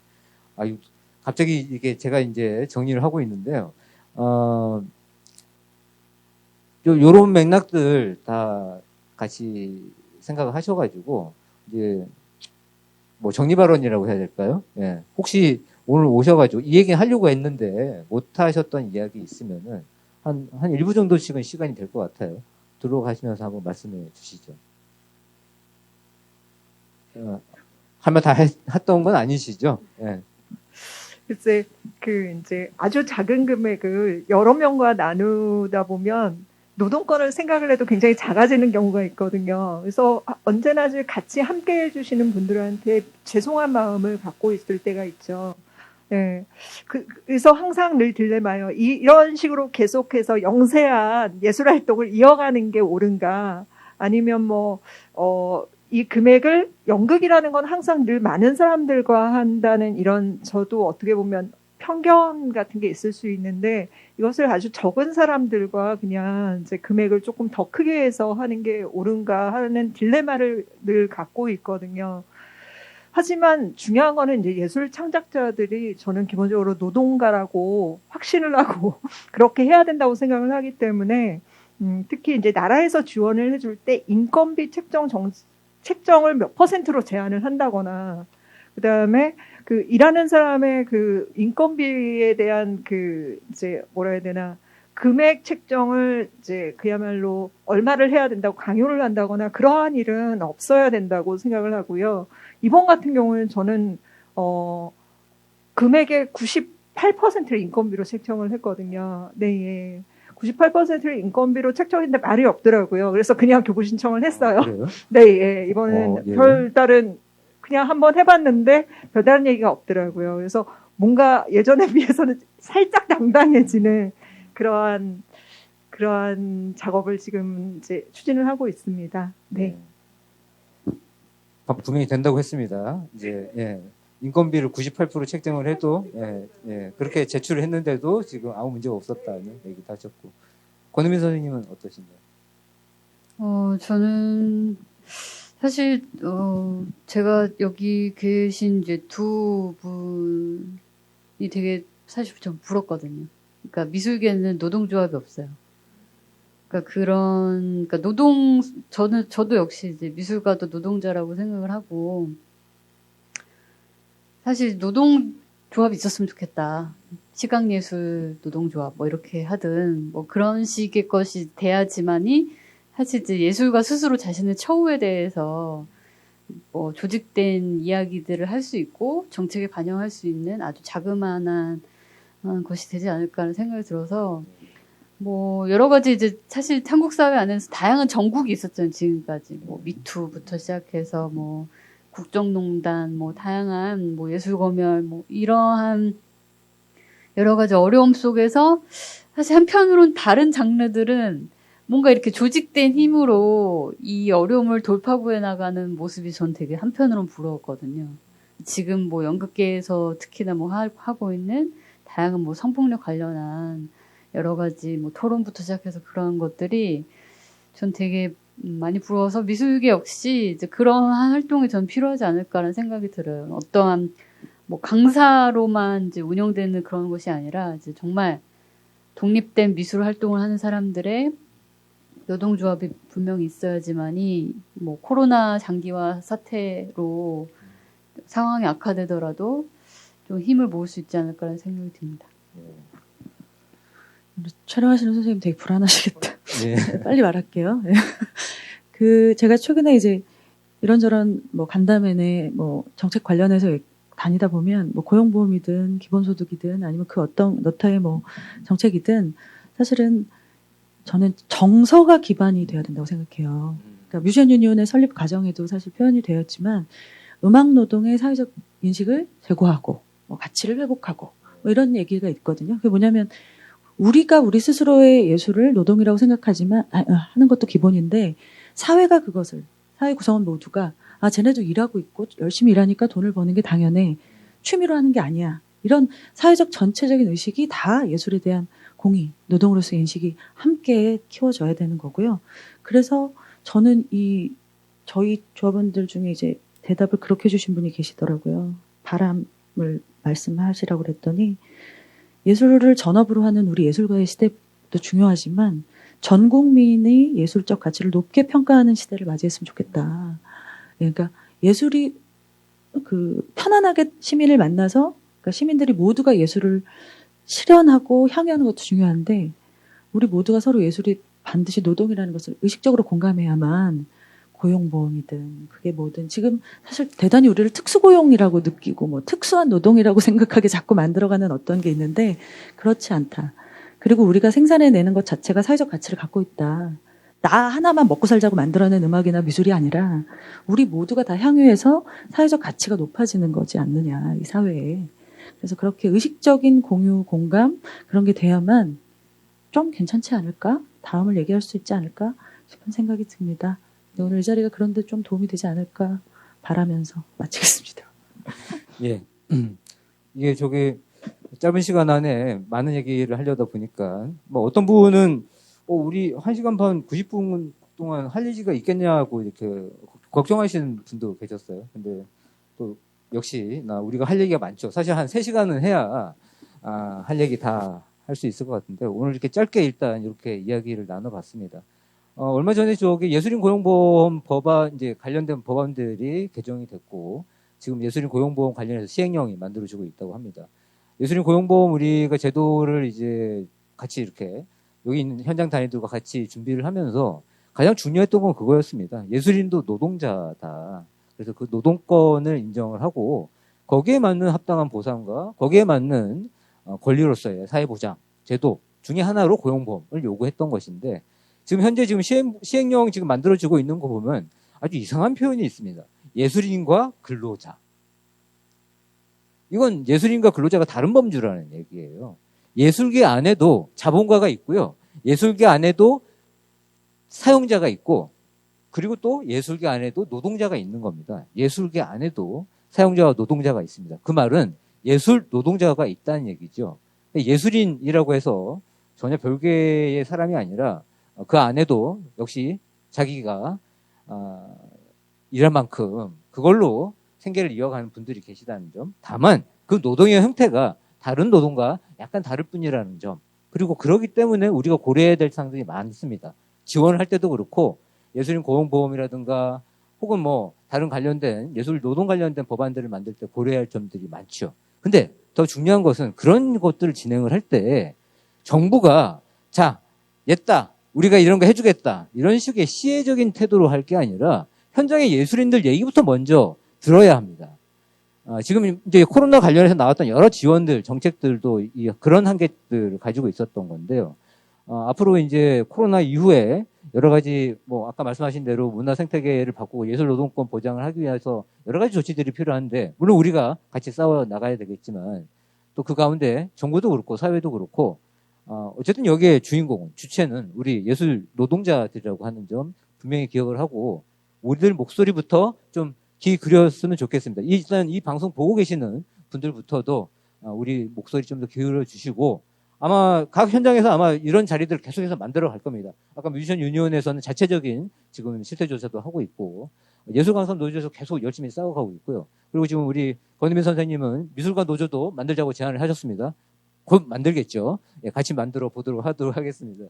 B: 갑자기 이게 제가 이제 정리를 하고 있는데요. 요런 맥락들 다 같이 생각을 하셔가지고 이제 뭐 정리 발언이라고 해야 될까요? 혹시 오늘 오셔가지고 이 얘기 하려고 했는데 못 하셨던 이야기 있으면은 한 1부 정도씩은 시간이 될 것 같아요. 들어가시면서 한번 말씀해 주시죠. 할 말 다 했던 건 아니시죠?
D: 글쎄, 이제 아주 작은 금액을 여러 명과 나누다 보면 노동권을 생각을 해도 굉장히 작아지는 경우가 있거든요. 그래서 언제나 같이 함께 해주시는 분들한테 죄송한 마음을 갖고 있을 때가 있죠. 그래서 항상 늘 딜레마예요. 이런 식으로 계속해서 영세한 예술 활동을 이어가는 게 옳은가? 아니면 이 금액을 연극이라는 건 항상 늘 많은 사람들과 한다는 이런 저도 어떻게 보면 편견 같은 게 있을 수 있는데 이것을 아주 적은 사람들과 그냥 이제 금액을 조금 더 크게 해서 하는 게 옳은가 하는 딜레마를 늘 갖고 있거든요. 하지만 중요한 거는 이제 예술 창작자들이 저는 기본적으로 노동가라고 확신을 하고 그렇게 해야 된다고 생각을 하기 때문에 특히 이제 나라에서 지원을 해줄 때 인건비 책정을 몇 %로 제한을 한다거나 그다음에 그 일하는 사람의 그 인건비에 대한 그 이제 뭐라 해야 되나 금액 책정을 이제 그야말로 얼마를 해야 된다고 강요를 한다거나 그러한 일은 없어야 된다고 생각을 하고요. 이번 같은 경우는 저는 금액의 98%를 인건비로 책정을 했거든요. 네, 예. 98%를 인건비로 책정했는데 말이 없더라고요. 그래서 그냥 교부 신청을 했어요.
B: 그래요?
D: 네, 예. 이번엔
B: 예.
D: 별다른 그냥 한번 해봤는데 별다른 얘기가 없더라고요. 그래서 뭔가 예전에 비해서는 살짝 당당해지는 그러한 작업을 지금 이제 추진을 하고 있습니다. 네.
B: 분명히 된다고 했습니다. 이제 예. 인건비를 98% 책정을 해도 그렇게 제출을 했는데도 지금 아무 문제가 없었다는 얘기도 하셨고 권은미 선생님은 어떠신가요?
A: 저는 사실 제가 여기 계신 이제 두 분이 되게 사실 좀 부럽거든요. 그러니까 미술계는 노동조합이 없어요. 그러니까 저도 역시 이제 미술가도 노동자라고 생각을 하고, 사실 노동조합이 있었으면 좋겠다. 시각예술 노동조합, 뭐 이렇게 하든, 뭐 그런 식의 것이 돼야지만이, 사실 이제 예술가 스스로 자신의 처우에 대해서 뭐 조직된 이야기들을 할 수 있고, 정책에 반영할 수 있는 아주 자그마한 것이 되지 않을까 하는 생각이 들어서, 뭐 여러 가지 이제 사실 한국 사회 안에서 다양한 정국이 있었잖아요. 지금까지 뭐 미투부터 시작해서 뭐 국정농단, 뭐 다양한 뭐 예술검열, 뭐 이러한 여러 가지 어려움 속에서 사실 한편으론 다른 장르들은 뭔가 이렇게 조직된 힘으로 이 어려움을 돌파구해 나가는 모습이 전 되게 한편으론 부러웠거든요. 지금 뭐 연극계에서 특히나 뭐 하고 있는 다양한 뭐 성폭력 관련한 여러 가지 뭐 토론부터 시작해서 그런 것들이 전 되게 많이 부러워서 미술계 역시 이제 그러한 활동이 전 필요하지 않을까라는 생각이 들어요. 어떠한 뭐 강사로만 이제 운영되는 그런 것이 아니라 이제 정말 독립된 미술 활동을 하는 사람들의 노동조합이 분명히 있어야지만이 뭐 코로나 장기화 사태로 상황이 악화되더라도 좀 힘을 모을 수 있지 않을까라는 생각이 듭니다.
C: 촬영하시는 선생님 되게 불안하시겠다.
B: 네.
C: 빨리 말할게요. 제가 최근에 이제 이런저런 뭐 간담회네 뭐 정책 관련해서 다니다 보면 뭐 고용보험이든 기본소득이든 아니면 그 어떤 너타의 뭐 정책이든 사실은 저는 정서가 기반이 돼야 된다고 생각해요. 그러니까 뮤지션 유니온의 설립 과정에도 사실 표현이 되었지만 음악 노동의 사회적 인식을 제고하고 뭐 가치를 회복하고 뭐 이런 얘기가 있거든요. 그게 뭐냐면 우리가 우리 스스로의 예술을 노동이라고 생각하지만 하는 것도 기본인데 사회가 그것을 사회 구성원 모두가 쟤네도 일하고 있고 열심히 일하니까 돈을 버는 게 당연해. 취미로 하는 게 아니야. 이런 사회적 전체적인 의식이 다 예술에 대한 공의, 노동으로서의 인식이 함께 키워져야 되는 거고요. 그래서 저는 저희 조합원들 중에 이제 대답을 그렇게 해주신 분이 계시더라고요. 바람을 말씀하시라고 그랬더니 예술을 전업으로 하는 우리 예술가의 시대도 중요하지만 전 국민의 예술적 가치를 높게 평가하는 시대를 맞이했으면 좋겠다. 그러니까 예술이 편안하게 시민을 만나서 그러니까 시민들이 모두가 예술을 실현하고 향유하는 것도 중요한데 우리 모두가 서로 예술이 반드시 노동이라는 것을 의식적으로 공감해야만 고용보험이든 그게 뭐든 지금 사실 대단히 우리를 특수고용이라고 느끼고 뭐 특수한 노동이라고 생각하게 자꾸 만들어가는 어떤 게 있는데 그렇지 않다. 그리고 우리가 생산해내는 것 자체가 사회적 가치를 갖고 있다. 나 하나만 먹고 살자고 만들어낸 음악이나 미술이 아니라 우리 모두가 다 향유해서 사회적 가치가 높아지는 거지 않느냐 이 사회에. 그래서 그렇게 의식적인 공유, 공감 그런 게 돼야만 좀 괜찮지 않을까? 다음을 얘기할 수 있지 않을까 싶은 생각이 듭니다. 오늘 이 자리가 그런데 좀 도움이 되지 않을까 바라면서 마치겠습니다.
B: 예. 이게 저게 짧은 시간 안에 많은 얘기를 하려다 보니까 뭐 어떤 분은 우리 1시간 반 90분 동안 할 얘기가 있겠냐고 이렇게 걱정하시는 분도 계셨어요. 근데 또 역시 우리가 할 얘기가 많죠. 사실 한 3시간은 해야 할 얘기 다 할 수 있을 것 같은데 오늘 이렇게 짧게 일단 이렇게 이야기를 나눠봤습니다. 얼마 전에 저기 예술인 고용보험 법안 이제 관련된 법안들이 개정이 됐고 지금 예술인 고용보험 관련해서 시행령이 만들어지고 있다고 합니다. 예술인 고용보험 우리가 제도를 이제 같이 이렇게 여기 있는 현장 단위들과 같이 준비를 하면서 가장 중요했던 건 그거였습니다. 예술인도 노동자다. 그래서 그 노동권을 인정을 하고 거기에 맞는 합당한 보상과 거기에 맞는 권리로서의 사회보장 제도 중에 하나로 고용보험을 요구했던 것인데 지금 현재 지금 시행령 지금 만들어지고 있는 거 보면 아주 이상한 표현이 있습니다. 예술인과 근로자. 이건 예술인과 근로자가 다른 범주라는 얘기예요. 예술계 안에도 자본가가 있고요. 예술계 안에도 사용자가 있고 그리고 또 예술계 안에도 노동자가 있는 겁니다. 예술계 안에도 사용자와 노동자가 있습니다. 그 말은 예술 노동자가 있다는 얘기죠. 예술인이라고 해서 전혀 별개의 사람이 아니라 그 안에도 역시 자기가 일할 만큼 그걸로 생계를 이어가는 분들이 계시다는 점. 다만 그 노동의 형태가 다른 노동과 약간 다를 뿐이라는 점. 그리고 그러기 때문에 우리가 고려해야 될 사항들이 많습니다. 지원을 할 때도 그렇고 예술인 고용보험이라든가 혹은 뭐 다른 관련된 예술 노동 관련된 법안들을 만들 때 고려해야 할 점들이 많죠. 근데 더 중요한 것은 그런 것들을 진행을 할 때 정부가 자, 옛다. 우리가 이런 거 해주겠다. 이런 식의 시혜적인 태도로 할 게 아니라 현장의 예술인들 얘기부터 먼저 들어야 합니다. 지금 이제 코로나 관련해서 나왔던 여러 지원들, 정책들도 그런 한계들을 가지고 있었던 건데요. 앞으로 이제 코로나 이후에 여러 가지 뭐 아까 말씀하신 대로 문화 생태계를 바꾸고 예술 노동권 보장을 하기 위해서 여러 가지 조치들이 필요한데 물론 우리가 같이 싸워 나가야 되겠지만 또 그 가운데 정부도 그렇고 사회도 그렇고 어쨌든 여기에 주인공은 주체는 우리 예술 노동자들이라고 하는 점 분명히 기억을 하고 우리들 목소리부터 좀 귀 기울였으면 좋겠습니다. 일단 이 방송 보고 계시는 분들부터도 우리 목소리 좀 더 기울여 주시고 아마 각 현장에서 아마 이런 자리들을 계속해서 만들어 갈 겁니다. 아까 뮤지션 유니온에서는 자체적인 지금 실태 조사도 하고 있고 예술광산 노조에서 계속 열심히 싸워가고 있고요. 그리고 지금 우리 권은민 선생님은 미술관 노조도 만들자고 제안을 하셨습니다. 곧 만들겠죠. 예, 같이 만들어 보도록 하도록 하겠습니다.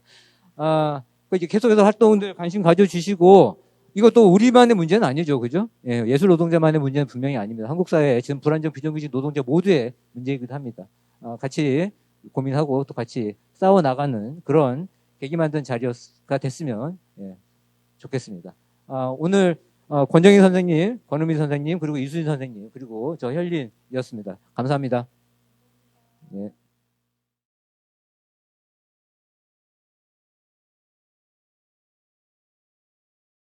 B: 이제 계속해서 활동들 관심 가져주시고 이것도 우리만의 문제는 아니죠. 그죠? 예, 예술 노동자만의 문제는 분명히 아닙니다. 한국 사회에 지금 불안정 비정규직 노동자 모두의 문제이기도 합니다. 같이 고민하고 또 같이 싸워나가는 그런 계기 만든 자리가 됐으면 좋겠습니다. 오늘 권정희 선생님, 권은미 선생님, 그리고 이수진 선생님, 그리고 저 혈린이었습니다. 감사합니다. 예.